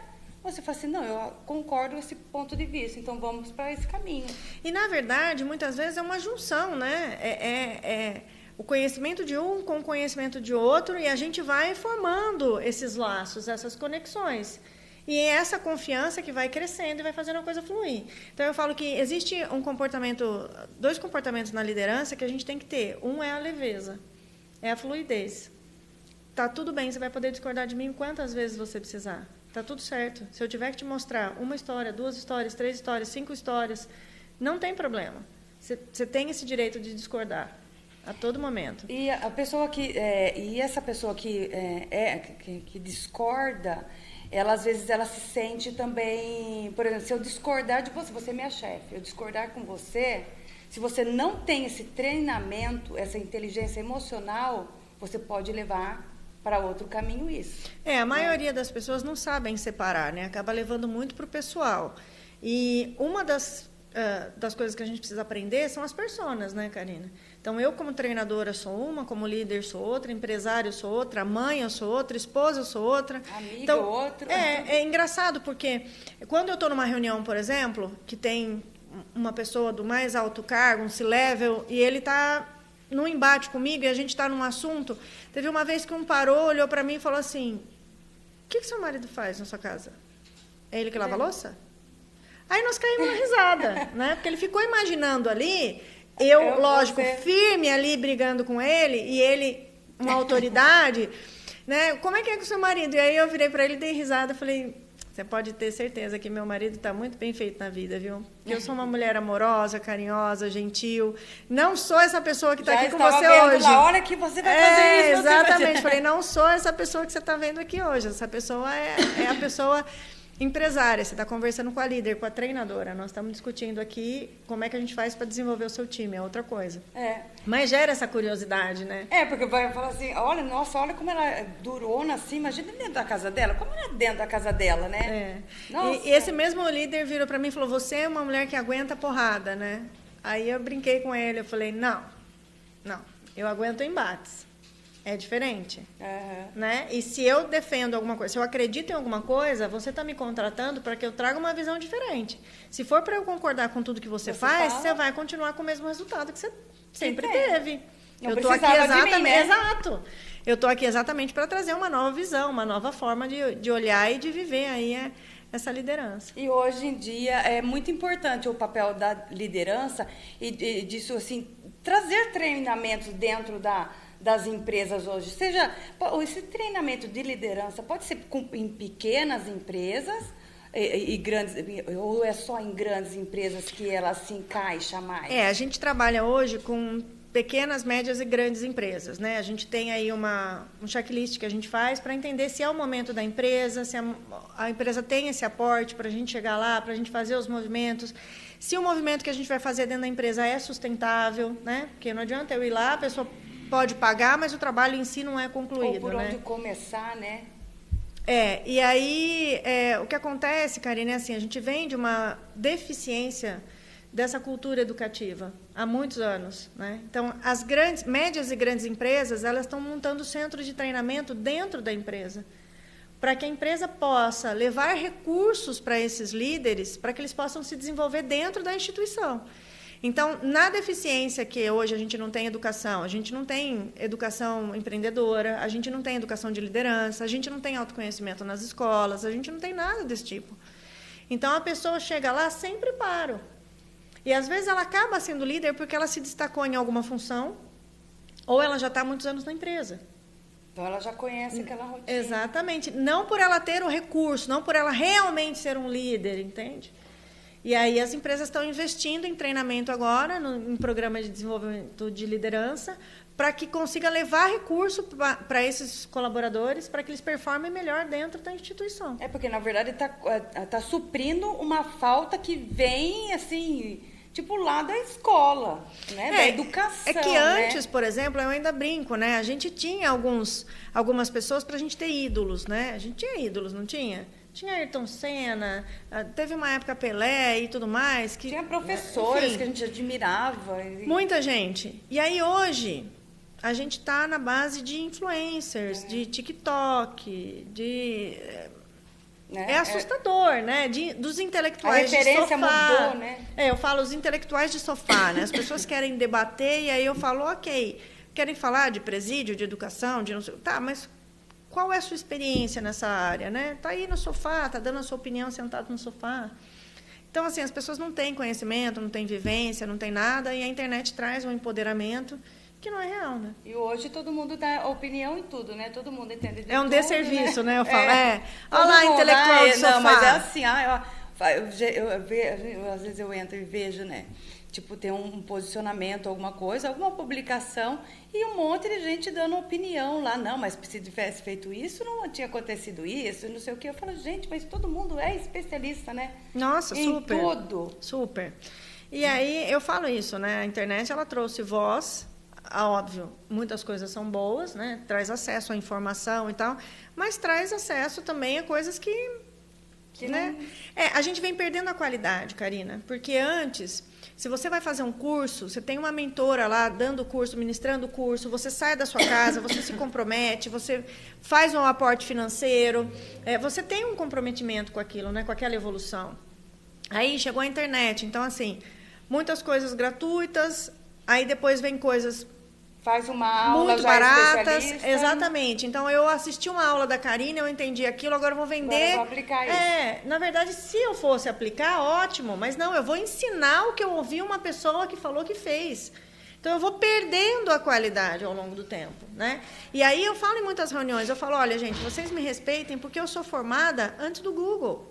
você fala assim, não, eu concordo com esse ponto de vista, então vamos para esse caminho. E, na verdade, muitas vezes é uma junção, né? O conhecimento de um com o conhecimento de outro, e a gente vai formando esses laços, essas conexões. E é essa confiança que vai crescendo e vai fazendo a coisa fluir. Então, eu falo que existe dois comportamentos na liderança que a gente tem que ter. Um é a leveza, é a fluidez. Tá tudo bem, você vai poder discordar de mim quantas vezes você precisar. Tá tudo certo. Se eu tiver que te mostrar uma história, 2 histórias, 3 histórias, 5 histórias, não tem problema. Você tem esse direito de discordar a todo momento. E essa pessoa que discorda, ela às vezes ela se sente também, por exemplo, se eu discordar de você, você é minha chefe, eu discordar com você, se você não tem esse treinamento, essa inteligência emocional, você pode levar para outro caminho isso. A maioria das pessoas não sabem separar, né? Acaba levando muito para o pessoal. E uma das coisas que a gente precisa aprender são as personas, né, Karina? Então, eu como treinadora sou uma, como líder sou outra, empresário eu sou outra, mãe eu sou outra, esposa eu sou outra. Amiga então, outra. É engraçado, porque quando eu estou numa reunião, por exemplo, que tem uma pessoa do mais alto cargo, um C-level, e ele está num embate comigo e a gente está num assunto, teve uma vez que um parou, olhou para mim e falou assim, o que seu marido faz na sua casa? É ele que lava a louça? Aí nós caímos na risada, né? Porque ele ficou imaginando ali, lógico, firme ali, brigando com ele, e ele, uma autoridade, né? Como é que é com o seu marido? E aí eu virei para ele, dei risada, falei, você pode ter certeza que meu marido está muito bem feito na vida, viu? Porque eu sou uma mulher amorosa, carinhosa, gentil. Não sou essa pessoa que está aqui com você hoje. Lá, olha que você vai fazer isso. Exatamente. Falei, não sou essa pessoa que você está vendo aqui hoje. Essa pessoa é a pessoa empresária. Você está conversando com a líder, com a treinadora. Nós estamos discutindo aqui como é que a gente faz para desenvolver o seu time. É outra coisa. Mas gera essa curiosidade, né? Porque vai falar assim, olha como ela é durona assim. Imagina dentro da casa dela. Como é dentro da casa dela, né? E esse mesmo líder virou para mim e falou, você é uma mulher que aguenta porrada, né? Aí eu brinquei com ele. Eu falei, não. Eu aguento embates. É diferente, né? E se eu defendo alguma coisa, se eu acredito em alguma coisa, você está me contratando para que eu traga uma visão diferente. Se for para eu concordar com tudo que você faz, você vai continuar com o mesmo resultado que você sempre teve. Eu estou aqui exatamente, exato. Eu estou aqui exatamente para trazer uma nova visão, uma nova forma de olhar e de viver aí essa liderança. E hoje em dia é muito importante o papel da liderança e disso assim trazer treinamentos dentro das empresas hoje. Seja, esse treinamento de liderança pode ser em pequenas empresas e grandes, ou é só em grandes empresas que ela se encaixa mais? A gente trabalha hoje com pequenas, médias e grandes empresas, né? A gente tem aí um checklist que a gente faz para entender se é o momento da empresa, se a empresa tem esse aporte para a gente chegar lá, para a gente fazer os movimentos, se o movimento que a gente vai fazer dentro da empresa é sustentável, né? Porque não adianta eu ir lá, a pessoa pode pagar, mas o trabalho em si não é concluído. Ou por onde começar, né? E aí, o que acontece, Karine, é assim, a gente vem de uma deficiência dessa cultura educativa há muitos anos, né? Então, as médias e grandes empresas, elas estão montando centros de treinamento dentro da empresa, para que a empresa possa levar recursos para esses líderes, para que eles possam se desenvolver dentro da instituição. Então, na deficiência que hoje a gente não tem educação, a gente não tem educação empreendedora, a gente não tem educação de liderança, a gente não tem autoconhecimento nas escolas, a gente não tem nada desse tipo. Então, a pessoa chega lá sem preparo. E, às vezes, ela acaba sendo líder porque ela se destacou em alguma função ou ela já está há muitos anos na empresa. Então, ela já conhece aquela rotina. Exatamente. Não por ela ter o recurso, não por ela realmente ser um líder, entende? E aí as empresas estão investindo em treinamento agora, em programa de desenvolvimento de liderança, para que consiga levar recurso para esses colaboradores, para que eles performem melhor dentro da instituição. É porque, na verdade, tá suprindo uma falta que vem, assim, tipo, lá da escola, né? Da educação. É que antes, por exemplo, eu ainda brinco, né? A gente tinha algumas pessoas para a gente ter ídolos, né? A gente tinha ídolos, não tinha? Tinha Ayrton Senna, teve uma época Pelé e tudo mais. Tinha professores, enfim, que a gente admirava. Muita gente. E aí hoje a gente está na base de influencers, de TikTok, é assustador, né? Dos intelectuais de sofá. A referência mudou, né? Eu falo os intelectuais de sofá, né? As pessoas querem debater e aí eu falo, ok, querem falar de presídio, de educação, de não sei... Tá, mas qual é a sua experiência nessa área, né? Tá aí no sofá, tá dando a sua opinião sentado no sofá. Então, assim, as pessoas não têm conhecimento, não têm vivência, não têm nada, e a internet traz um empoderamento que não é real, né? E hoje todo mundo dá opinião em tudo, né? Todo mundo entende de tudo. É um desserviço, né? Eu falo, olha lá, intelectual de sofá. Não, mas é assim, às vezes eu entro e vejo, né? Tipo, tem um posicionamento, alguma coisa, alguma publicação, e um monte de gente dando opinião lá. Não, mas se tivesse feito isso, não tinha acontecido isso, não sei o quê. Eu falo, gente, mas todo mundo é especialista, né? Nossa, super. Em tudo. Super. E aí, eu falo isso, né? A internet, ela trouxe voz, óbvio, muitas coisas são boas, né? Traz acesso à informação e tal, mas traz acesso também a coisas que né? A gente vem perdendo a qualidade, Karina, porque antes... Se você vai fazer um curso, você tem uma mentora lá dando o curso, ministrando o curso, você sai da sua casa, você se compromete, você faz um aporte financeiro, você tem um comprometimento com aquilo, né, com aquela evolução. Aí chegou a internet, então, assim, muitas coisas gratuitas, aí depois vem coisas... Faz uma aula muito baratas, exatamente. Então, eu assisti uma aula da Karina, eu entendi aquilo, agora eu vou vender. Agora eu vou aplicar isso. Na verdade, se eu fosse aplicar, ótimo, mas não, eu vou ensinar o que eu ouvi uma pessoa que falou que fez. Então, eu vou perdendo a qualidade ao longo do tempo, né? E aí, eu falo em muitas reuniões, eu falo, olha, gente, vocês me respeitem porque eu sou formada antes do Google.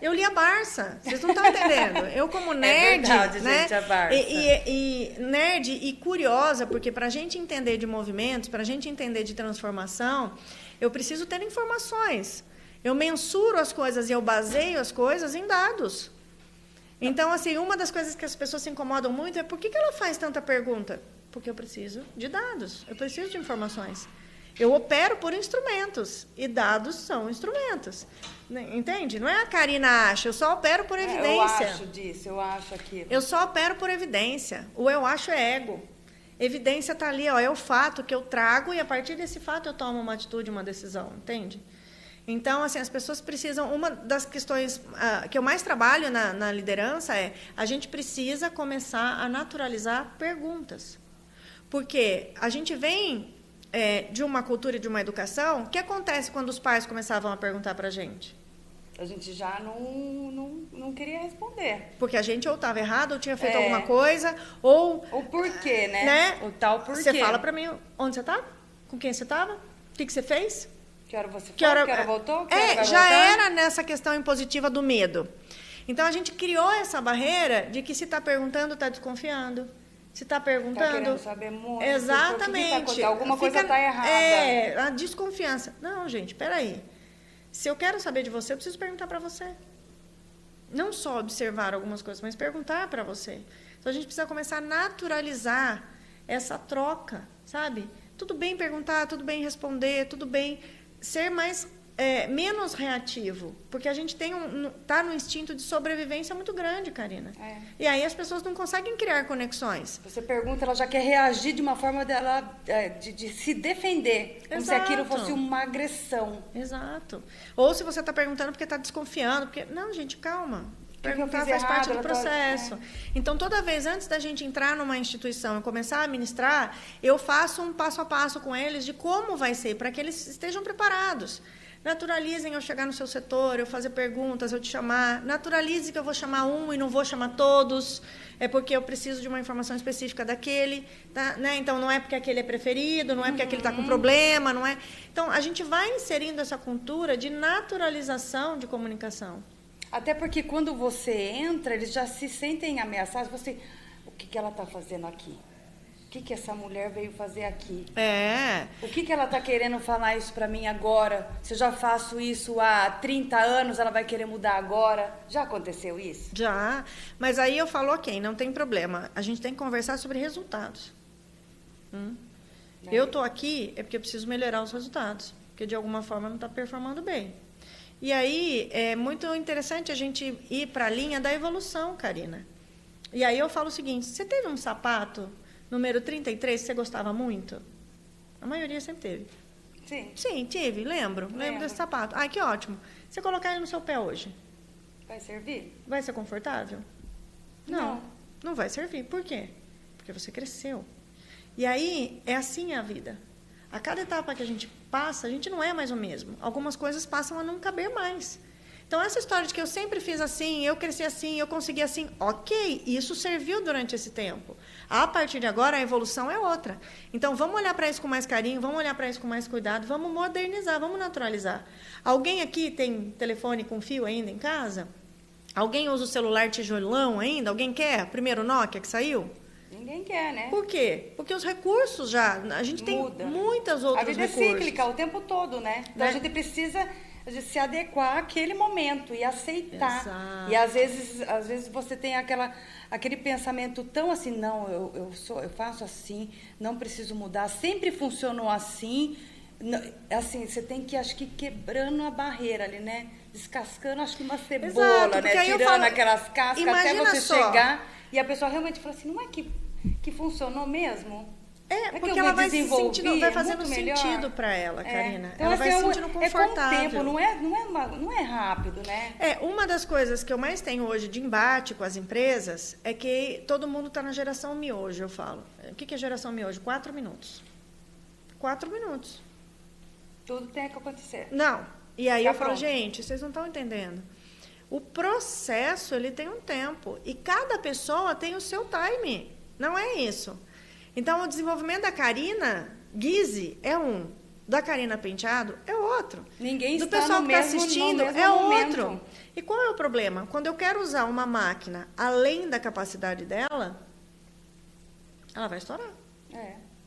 Eu li a Barça, vocês não estão entendendo. Eu, como nerd, verdade, né? Gente, a Barça. E nerd e curiosa, porque para a gente entender de movimentos, para a gente entender de transformação, eu preciso ter informações. Eu mensuro as coisas e eu baseio as coisas em dados. Então, assim, uma das coisas que as pessoas se incomodam muito é por que ela faz tanta pergunta? Porque eu preciso de dados, eu preciso de informações. Eu opero por instrumentos, e dados são instrumentos. Entende? Não é a Karina acha, eu só opero por evidência. Eu acho disso, eu acho aquilo. Eu só opero por evidência. O eu acho é ego. Evidência está ali, ó, é o fato que eu trago, e a partir desse fato eu tomo uma atitude, uma decisão, entende? Então, assim, as pessoas precisam... Uma das questões que eu mais trabalho na liderança é a gente precisa começar a naturalizar perguntas. Porque a gente vem... de uma cultura e de uma educação, o que acontece quando os pais começavam a perguntar para a gente? A gente já não queria responder. Porque a gente ou estava errado, ou tinha feito alguma coisa, ou... O porquê, né? O tal porquê. Você fala para mim, onde você estava? Com quem você estava? O que você fez? Que hora você foi? Que hora voltou? Que hora vai já voltar? Era nessa questão impositiva do medo. Então, a gente criou essa barreira de que se está perguntando, está desconfiando. Se está perguntando... Está querendo saber muito. Exatamente. Alguma coisa está errada. A desconfiança. Não, gente, peraí. Se eu quero saber de você, eu preciso perguntar para você. Não só observar algumas coisas, mas perguntar para você. Então, a gente precisa começar a naturalizar essa troca, sabe? Tudo bem perguntar, tudo bem responder, tudo bem ser mais... menos reativo, porque a gente tá no instinto de sobrevivência muito grande, Karina. E aí as pessoas não conseguem criar conexões. Você pergunta, ela já quer reagir de uma forma de se defender, como se aquilo fosse uma agressão. Exato. Ou se você está perguntando porque está desconfiando, porque não, gente, calma. Perguntar faz parte do processo. Então, toda vez antes da gente entrar numa instituição e começar a ministrar, eu faço um passo a passo com eles de como vai ser, para que eles estejam preparados. Naturalizem eu chegar no seu setor, eu fazer perguntas, eu te chamar. Naturalize que eu vou chamar um e não vou chamar todos. É porque eu preciso de uma informação específica daquele. Tá? Né? Então, não é porque aquele é preferido, não é porque aquele está com problema, não é... Então, a gente vai inserindo essa cultura de naturalização de comunicação. Até porque quando você entra, eles já se sentem ameaçados. Você, o que ela está fazendo aqui? O que essa mulher veio fazer aqui? O que ela está querendo falar isso para mim agora? Se eu já faço isso há 30 anos, ela vai querer mudar agora? Já aconteceu isso? Já, mas aí eu falo, ok, não tem problema. A gente tem que conversar sobre resultados. Eu estou aqui é porque eu preciso melhorar os resultados, porque de alguma forma não está performando bem. E aí é muito interessante a gente ir para a linha da evolução, Karina. E aí eu falo o seguinte, você teve um sapato... Número 33, você gostava muito? A maioria sempre teve. Sim. Sim, tive, lembro desse sapato. Ah, que ótimo. Você colocar ele no seu pé hoje? Vai servir? Vai ser confortável? Não vai servir. Por quê? Porque você cresceu. E aí, é assim a vida. A cada etapa que a gente passa, a gente não é mais o mesmo. Algumas coisas passam a não caber mais. Então, essa história de que eu sempre fiz assim, eu cresci assim, eu consegui assim, ok, isso serviu durante esse tempo. A partir de agora, a evolução é outra. Então, vamos olhar para isso com mais carinho, vamos olhar para isso com mais cuidado, vamos modernizar, vamos naturalizar. Alguém aqui tem telefone com fio ainda em casa? Alguém usa o celular tijolão ainda? Alguém quer? Primeiro Nokia que saiu? Ninguém quer, né? Por quê? Porque os recursos já... A gente tem muitas outras recursos. A vida é cíclica o tempo todo, né? Então, a gente precisa... de se adequar àquele momento e aceitar. Exato. E às vezes você tem aquele pensamento tão assim, não, eu faço assim, não preciso mudar, sempre funcionou assim. Assim, você tem que, acho que, quebrando a barreira ali, né? Descascando, acho que uma cebola, exato, né? Tirando aquelas cascas até você chegar. E a pessoa realmente fala assim, não é que funcionou mesmo? Porque ela vai se sentindo, vai fazendo sentido para ela, Karina. Então, ela vai se sentindo confortável. É com o tempo, não é rápido, né? Uma das coisas que eu mais tenho hoje de embate com as empresas é que todo mundo está na geração miojo, eu falo. O que é geração miojo? 4 minutos. 4 minutos. Tudo tem que acontecer. Não. E aí eu falo, gente, vocês não estão entendendo. O processo, ele tem um tempo. E cada pessoa tem o seu time. Não é isso. Então, o desenvolvimento da Karina Guise é um, da Karina Penteado é outro. Ninguém do está pessoal no que está mesmo, assistindo no mesmo é momento. outro. E qual é o problema? Quando eu quero usar uma máquina além da capacidade dela, ela vai estourar.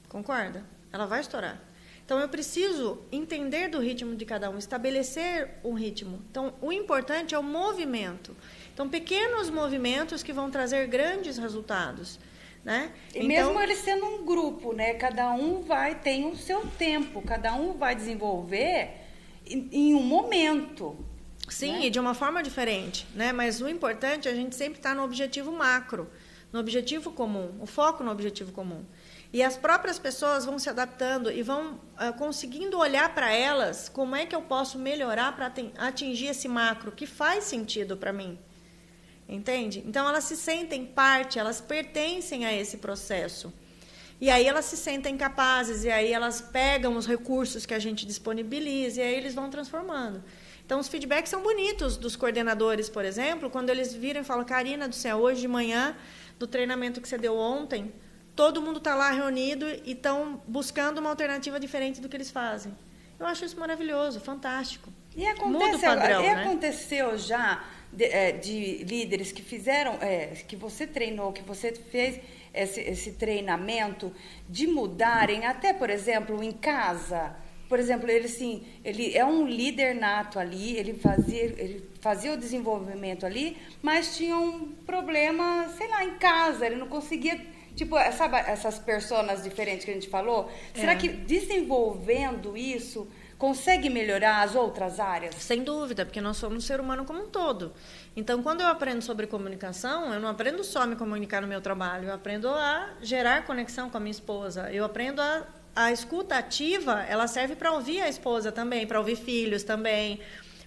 Concorda? Ela vai estourar. Então, eu preciso entender do ritmo de cada um, estabelecer um ritmo. Então, o importante é o movimento. Então, pequenos movimentos que vão trazer grandes resultados. Né? E mesmo ele sendo um grupo, né? Cada um tem o seu tempo, cada um vai desenvolver em um momento. Sim, né? E de uma forma diferente, né? Mas o importante é a gente sempre estar no objetivo macro, no objetivo comum, o foco no objetivo comum. E as próprias pessoas vão se adaptando e vão conseguindo olhar para elas como é que eu posso melhorar para atingir esse macro que faz sentido para mim. Entende? Então, elas se sentem parte, elas pertencem a esse processo. E aí elas se sentem capazes, e aí elas pegam os recursos que a gente disponibiliza, e aí eles vão transformando. Então, os feedbacks são bonitos dos coordenadores, por exemplo, quando eles viram e falam, Karina do céu, hoje de manhã, do treinamento que você deu ontem, todo mundo está lá reunido e estão buscando uma alternativa diferente do que eles fazem. Eu acho isso maravilhoso, fantástico. E aconteceu, muda o padrão, né? Aconteceu já de líderes que fizeram, que você treinou, que você fez esse treinamento, de mudarem, até, por exemplo, em casa. Por exemplo, ele é um líder nato ali, ele fazia o desenvolvimimento ali, mas tinha um problema, sei lá, em casa, ele não conseguia... Tipo, sabe essas personas diferentes que a gente falou? Será que desenvolvendo isso consegue melhorar as outras áreas? Sem dúvida, porque nós somos um ser humano como um todo. Então, quando eu aprendo sobre comunicação, eu não aprendo só a me comunicar no meu trabalho, eu aprendo a gerar conexão com a minha esposa, eu aprendo a escuta ativa, ela serve para ouvir a esposa também, para ouvir filhos também,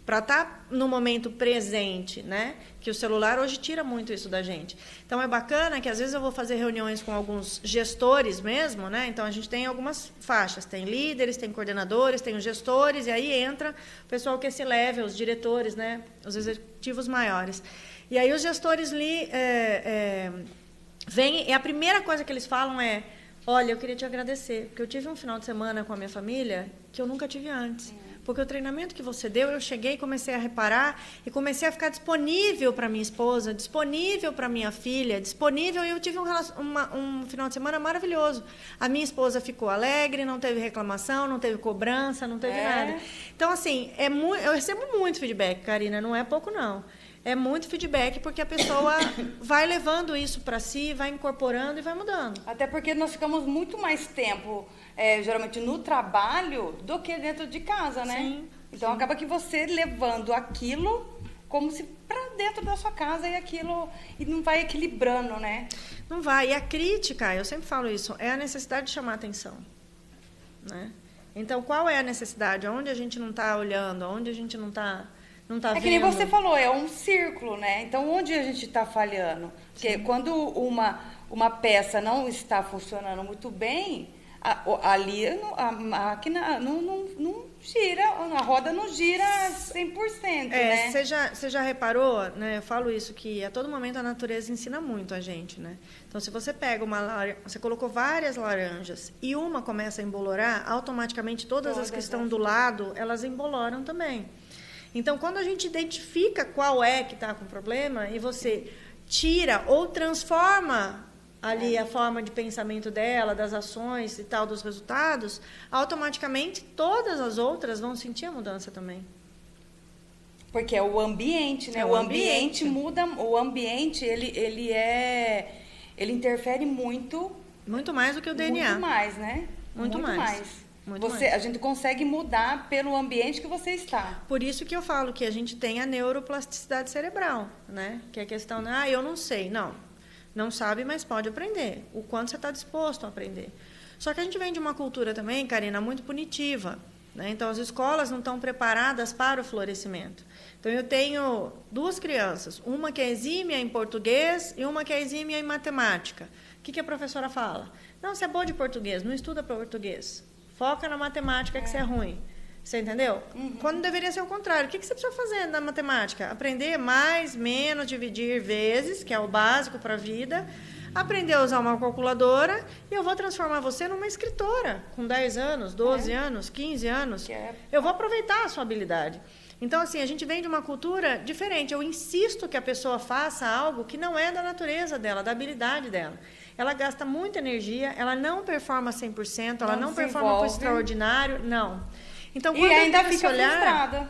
para estar no momento presente, né? Que o celular hoje tira muito isso da gente. Então, é bacana que, às vezes, eu vou fazer reuniões com alguns gestores mesmo, né? Então, a gente tem algumas faixas. Tem líderes, tem coordenadores, tem os gestores, e aí entra o pessoal que é esse level, os diretores, né? Os executivos maiores. E aí, os gestores vêm, e a primeira coisa que eles falam é: olha, eu queria te agradecer, porque eu tive um final de semana com a minha família que eu nunca tive antes. Porque o treinamento que você deu, eu cheguei e comecei a reparar e comecei a ficar disponível para minha esposa, disponível para minha filha, disponível, e eu tive um final de semana maravilhoso. A minha esposa ficou alegre, não teve reclamação, não teve cobrança, não teve nada. Então, assim, eu recebo muito feedback, Karina, não é pouco, não. É muito feedback, porque a pessoa vai levando isso para si, vai incorporando e vai mudando. Até porque nós ficamos muito mais tempo, geralmente, no trabalho do que dentro de casa, né? Sim, então, acaba que você levando aquilo como se para dentro da sua casa e não vai equilibrando, né? Não vai. E a crítica, eu sempre falo isso, é a necessidade de chamar atenção, né? Então, qual é a necessidade? Onde a gente não está olhando? Onde a gente não está vendo? Que nem você falou, é um círculo, né? Então, onde a gente está falhando? Porque quando uma peça não está funcionando muito bem, ali a máquina não gira, a roda não gira 100%, né? Você já reparou, né? Eu falo isso, que a todo momento a natureza ensina muito a gente, né? Então, se você pega você colocou várias laranjas e uma começa a embolorar, automaticamente todas as que estão do lado, elas emboloram também. Então, quando a gente identifica qual é que está com problema e você tira ou transforma ali a forma de pensamento dela, das ações e tal, dos resultados, automaticamente todas as outras vão sentir a mudança também. Porque é o ambiente, né? O ambiente muda, o ambiente, ele interfere muito. Muito mais do que o DNA. Muito mais, né? Muito mais. A gente consegue mudar pelo ambiente que você está. Por isso que eu falo que a gente tem a neuroplasticidade cerebral, né? Que é a questão, eu não sei. Não sabe, mas pode aprender. O quanto você está disposto a aprender. Só que a gente vem de uma cultura também, Karina, muito punitiva, né? Então, as escolas não estão preparadas para o florescimento. Então, eu tenho 2 crianças, uma que é exímia em português e uma que é exímia em matemática. O que a professora fala? Não, você é boa de português, não estuda para português. Foca na matemática, que você é ruim. Você entendeu? Quando deveria ser o contrário. O que você precisa fazer na matemática? Aprender mais, menos, dividir vezes, que é o básico para a vida. Aprender a usar uma calculadora e eu vou transformar você numa escritora com 10 anos, 12 anos, 15 anos. Eu vou aproveitar a sua habilidade. Então, assim, a gente vem de uma cultura diferente. Eu insisto que a pessoa faça algo que não é da natureza dela, da habilidade dela. Ela gasta muita energia, ela não performa 100%, ela não performa para o extraordinário, não. Então, quando ainda fica frustrada.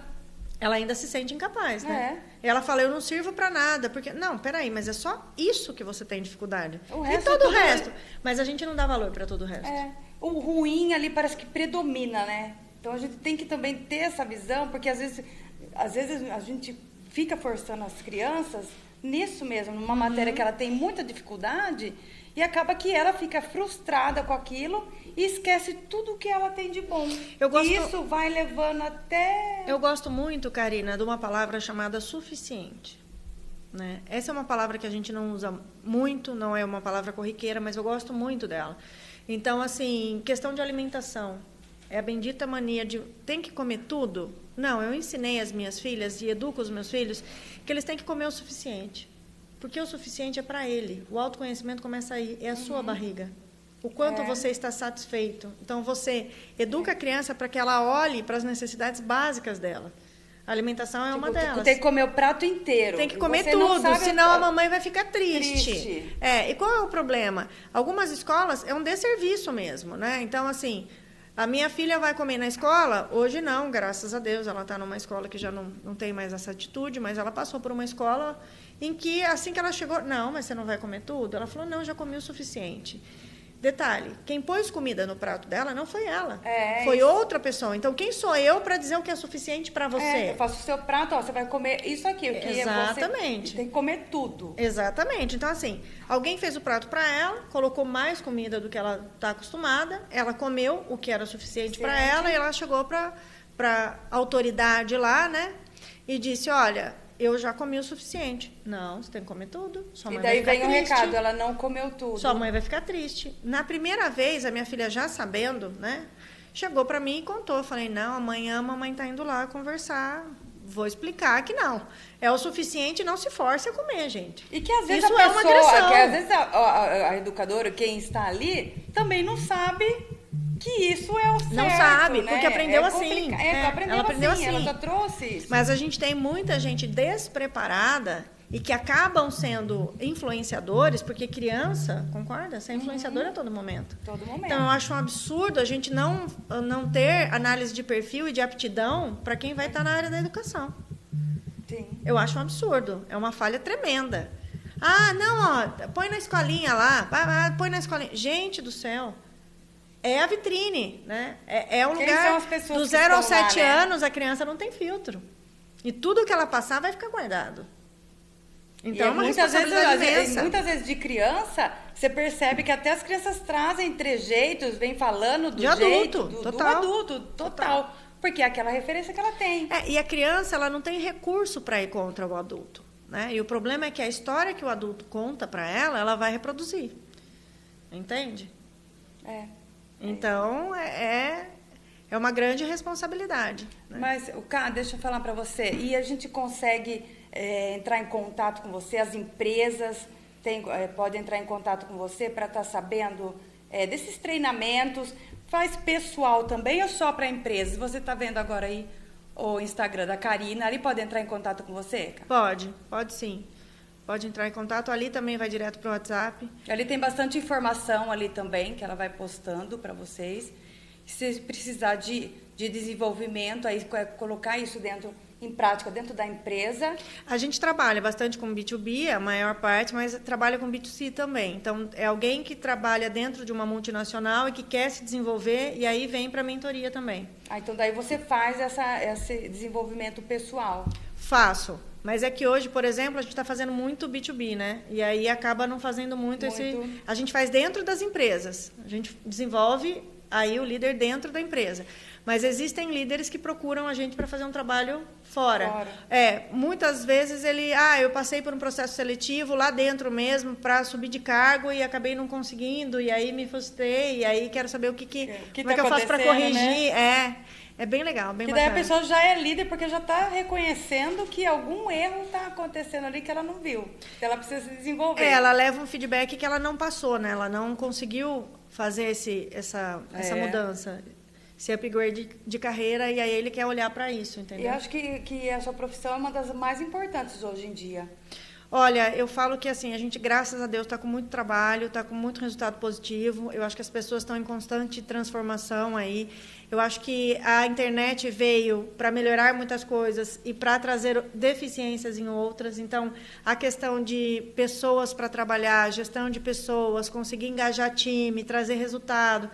Ela ainda se sente incapaz, né? Ela fala, eu não sirvo para nada, porque... Não, peraí, mas é só isso que você tem dificuldade. E todo o resto. Mas a gente não dá valor para todo o resto. O ruim ali parece que predomina, né? Então, a gente tem que também ter essa visão, porque às vezes a gente fica forçando as crianças nisso mesmo, numa matéria que ela tem muita dificuldade, e acaba que ela fica frustrada com aquilo e esquece tudo que ela tem de bom. E isso vai levando até... Eu gosto muito, Karina, de uma palavra chamada suficiente. Né? Essa é uma palavra que a gente não usa muito, não é uma palavra corriqueira, mas eu gosto muito dela. Então, assim, questão de alimentação. É a bendita mania de tem que comer tudo? Não, eu ensinei as minhas filhas e educo os meus filhos que eles têm que comer o suficiente. Porque o suficiente é para ele. O autoconhecimento começa aí. É a sua barriga. O quanto você está satisfeito. Então, você educa a criança para que ela olhe para as necessidades básicas dela. A alimentação é uma delas. Tem que comer o prato inteiro. Tem que comer tudo, senão a mamãe vai ficar triste. E qual é o problema? Algumas escolas é um desserviço mesmo, né? Então, assim, a minha filha vai comer na escola, hoje não, graças a Deus, ela está numa escola que já não tem mais essa atitude, mas ela passou por uma escola em que, assim que ela chegou, não, mas você não vai comer tudo? Ela falou, não, já comi o suficiente. Detalhe, quem pôs comida no prato dela não foi ela, foi outra pessoa. Então, quem sou eu para dizer o que é suficiente para você? Eu faço o seu prato, você vai comer isso aqui. O que exatamente. Você tem que comer tudo. Exatamente. Então, assim, alguém fez o prato para ela, colocou mais comida do que ela está acostumada, ela comeu o que era suficiente para ela e ela chegou para a autoridade lá, né? e disse, olha, eu já comi o suficiente. Não, você tem que comer tudo. Sua mãe E daí vai ficar vem o triste. recado, ela não comeu tudo. Sua mãe vai ficar triste. Na primeira vez, a minha filha já sabendo, né, chegou para mim e contou. Eu falei, não, amanhã a mamãe tá indo lá conversar. Vou explicar que não. É o suficiente, não se force a comer, gente. E que às vezes Isso a é uma pessoa, agressão. que às vezes a educadora, quem está ali, também não sabe que isso é o certo. Não sabe, né? porque aprendeu assim. Ela aprendeu assim, ela já trouxe isso. Mas a gente tem muita gente despreparada e que acabam sendo influenciadores, porque criança, concorda? Você é influenciador a todo momento. Todo momento. Então, eu acho um absurdo a gente não ter análise de perfil e de aptidão para quem vai estar na área da educação. Sim. Eu acho um absurdo. É uma falha tremenda. Ah, não, ó, põe na escolinha lá. Põe na escolinha. Gente do céu. É a vitrine, né? É o Quem lugar são as pessoas do que 0 aos estão lá, 7 né? anos, a criança não tem filtro. E tudo que ela passar vai ficar guardado. Então, é uma responsabilidade imensa. Muitas vezes de criança, você percebe que até as crianças trazem trejeitos, vem falando do De jeito adulto, do total. adulto, total. Porque é aquela referência que ela tem. E a criança, ela não tem recurso para ir contra o adulto, né? E o problema é que a história que o adulto conta para ela vai reproduzir. Entende? Então, é uma grande responsabilidade. Né? Mas, Cá, deixa eu falar para você. E a gente consegue entrar em contato com você? As empresas podem entrar em contato com você para estar sabendo desses treinamentos? Faz pessoal também ou só para empresas? Você está vendo agora aí o Instagram da Karina. Ali pode entrar em contato com você, Cá? Pode sim. Pode entrar em contato. Ali também vai direto para o WhatsApp. Ali tem bastante informação ali também, que ela vai postando para vocês. Se precisar de desenvolvimento, aí colocar isso em prática dentro da empresa. A gente trabalha bastante com B2B, a maior parte, mas trabalha com B2C também. Então, é alguém que trabalha dentro de uma multinacional e que quer se desenvolver, e aí vem para a mentoria também. Então daí você faz esse desenvolvimento pessoal. Faço. Mas é que hoje, por exemplo, a gente está fazendo muito B2B, né? E aí acaba não fazendo muito esse... A gente faz dentro das empresas. A gente desenvolve aí o líder dentro da empresa. Mas existem líderes que procuram a gente para fazer um trabalho fora. Muitas vezes eu passei por um processo seletivo lá dentro mesmo para subir de cargo e acabei não conseguindo, e aí me frustrei, e aí quero saber como é que eu faço para corrigir. Né? É bem legal, bem bacana. E daí a pessoa já é líder porque já está reconhecendo que algum erro está acontecendo ali que ela não viu. Que ela precisa se desenvolver. Ela leva um feedback que ela não passou, né? Ela não conseguiu fazer essa mudança, esse upgrade de carreira, e aí ele quer olhar para isso, entendeu? E eu acho que a sua profissão é uma das mais importantes hoje em dia. Olha, eu falo que assim, a gente, graças a Deus, está com muito trabalho, está com muito resultado positivo. Eu acho que as pessoas estão em constante transformação aí. Eu acho que a internet veio para melhorar muitas coisas e para trazer deficiências em outras. Então, a questão de pessoas para trabalhar, gestão de pessoas, conseguir engajar time, trazer resultado,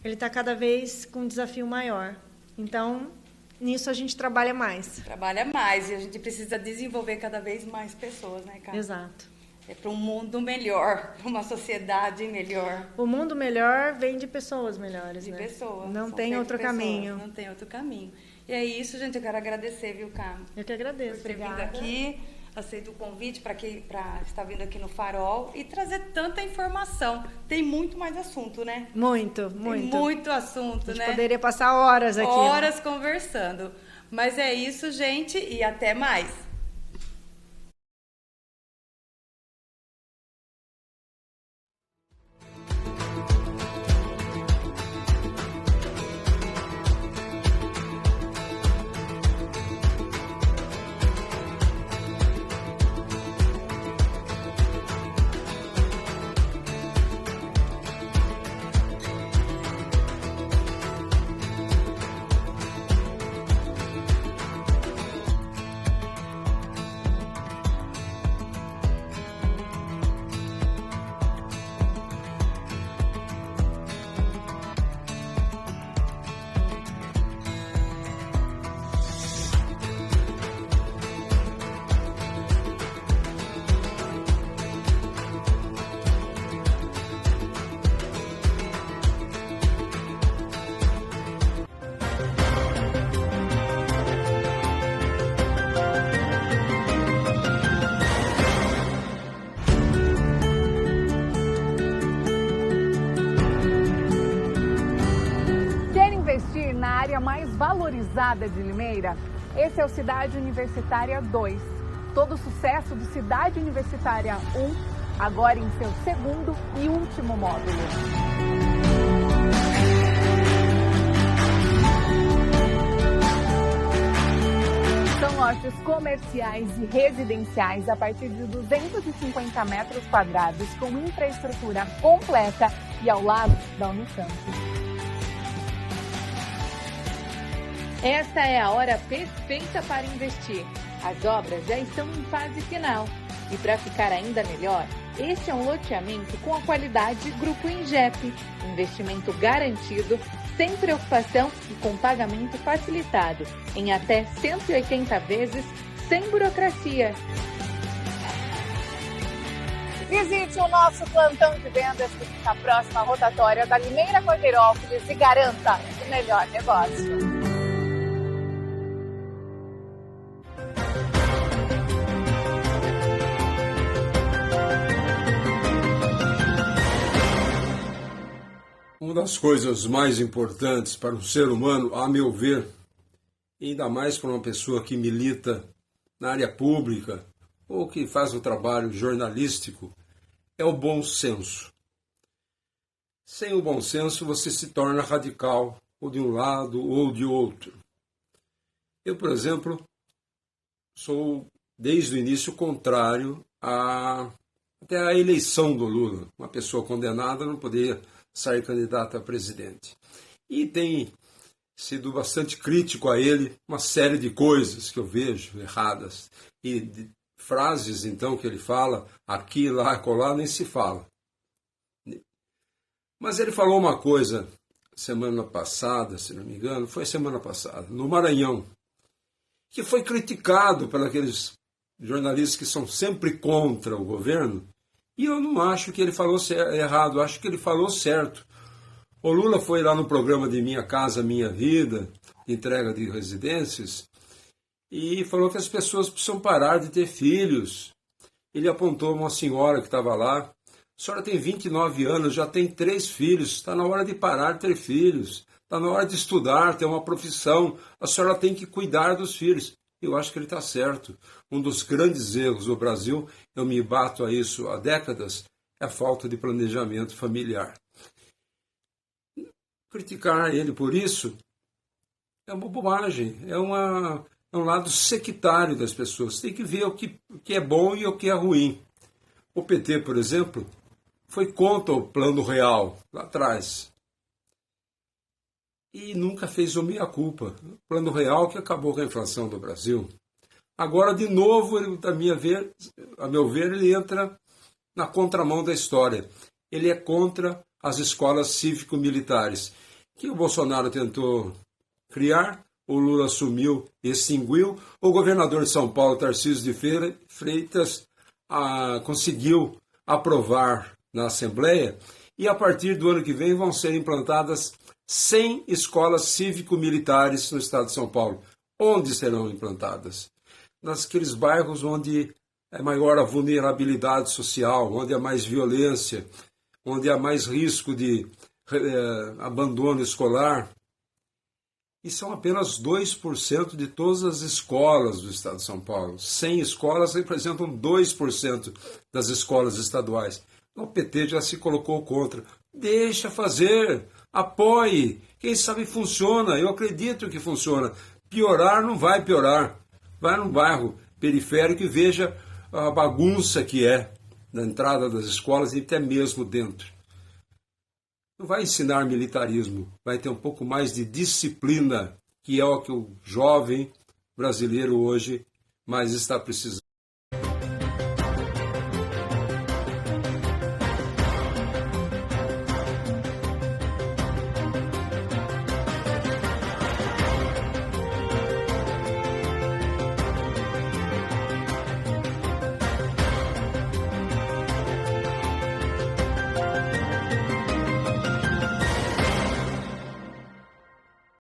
ele está cada vez com um desafio maior. Então, nisso a gente trabalha mais. Trabalha mais e a gente precisa desenvolver cada vez mais pessoas, né, Carla? Exato. É para um mundo melhor, para uma sociedade melhor. O mundo melhor vem de pessoas melhores, né? De pessoas. Não tem outro caminho. Não tem outro caminho. E é isso, gente. Eu quero agradecer, viu, Carla? Eu que agradeço. Por ter Obrigada. vindo aqui. Aceito o convite para estar vindo aqui no Farol e trazer tanta informação. Tem muito mais assunto, né? Muito. Tem muito assunto, né? A gente né? poderia passar horas aqui. Horas conversando. Mas é isso, gente, e até mais. ousada de Limeira? Esse é o Cidade Universitária 2. Todo o sucesso do Cidade Universitária 1, agora em seu segundo e último módulo. São lojas comerciais e residenciais a partir de 250 metros quadrados, com infraestrutura completa e ao lado da Unicamp. Esta é a hora perfeita para investir. As obras já estão em fase final. E para ficar ainda melhor, este é um loteamento com a qualidade Grupo Ingep. Investimento garantido, sem preocupação e com pagamento facilitado, em até 180 vezes, sem burocracia. Visite o nosso plantão de vendas que fica próximo à rotatória da Limeira Cordeirópolis e garanta o melhor negócio. Uma das coisas mais importantes para um ser humano, a meu ver, ainda mais para uma pessoa que milita na área pública ou que faz o trabalho jornalístico, é o bom senso. Sem o bom senso, você se torna radical, ou de um lado ou de outro. Eu, por exemplo, sou, desde o início, contrário até à eleição do Lula. Uma pessoa condenada não poderia sair candidato a presidente. E tem sido bastante crítico a ele, uma série de coisas que eu vejo erradas. E de frases, então, que ele fala, aqui, lá, acolá, nem se fala. Mas ele falou uma coisa semana passada, se não me engano, foi semana passada, no Maranhão, que foi criticado por aqueles jornalistas que são sempre contra o governo. E eu não acho que ele falou errado, acho que ele falou certo. O Lula foi lá no programa de Minha Casa Minha Vida, entrega de residências, e falou que as pessoas precisam parar de ter filhos. Ele apontou uma senhora que estava lá. A senhora tem 29 anos, já tem 3 filhos, está na hora de parar de ter filhos. Está na hora de estudar, ter uma profissão. A senhora tem que cuidar dos filhos. Eu acho que ele está certo. Um dos grandes erros do Brasil, eu me bato a isso há décadas, é a falta de planejamento familiar. Criticar ele por isso é uma bobagem, é um lado sectário das pessoas. Tem que ver o que é bom e o que é ruim. O PT, por exemplo, foi contra o Plano Real, lá atrás. E nunca fez o meia-culpa. O Plano Real que acabou com a inflação do Brasil. Agora, de novo, a meu ver, ele entra na contramão da história. Ele é contra as escolas cívico-militares, que o Bolsonaro tentou criar, o Lula assumiu e extinguiu, o governador de São Paulo, Tarcísio de Freitas, conseguiu aprovar na Assembleia, e a partir do ano que vem vão ser implantadas 100 escolas cívico-militares no estado de São Paulo. Onde serão implantadas? Naqueles bairros onde é maior a vulnerabilidade social, onde há mais violência, onde há mais risco de abandono escolar. E são apenas 2% de todas as escolas do estado de São Paulo. 100 escolas representam 2% das escolas estaduais. O PT já se colocou contra. Deixa fazer, apoie. Quem sabe funciona, eu acredito que funciona. Piorar não vai piorar. Vai num bairro periférico e veja a bagunça que é na entrada das escolas e até mesmo dentro. Não vai ensinar militarismo, vai ter um pouco mais de disciplina, que é o que o jovem brasileiro hoje mais está precisando.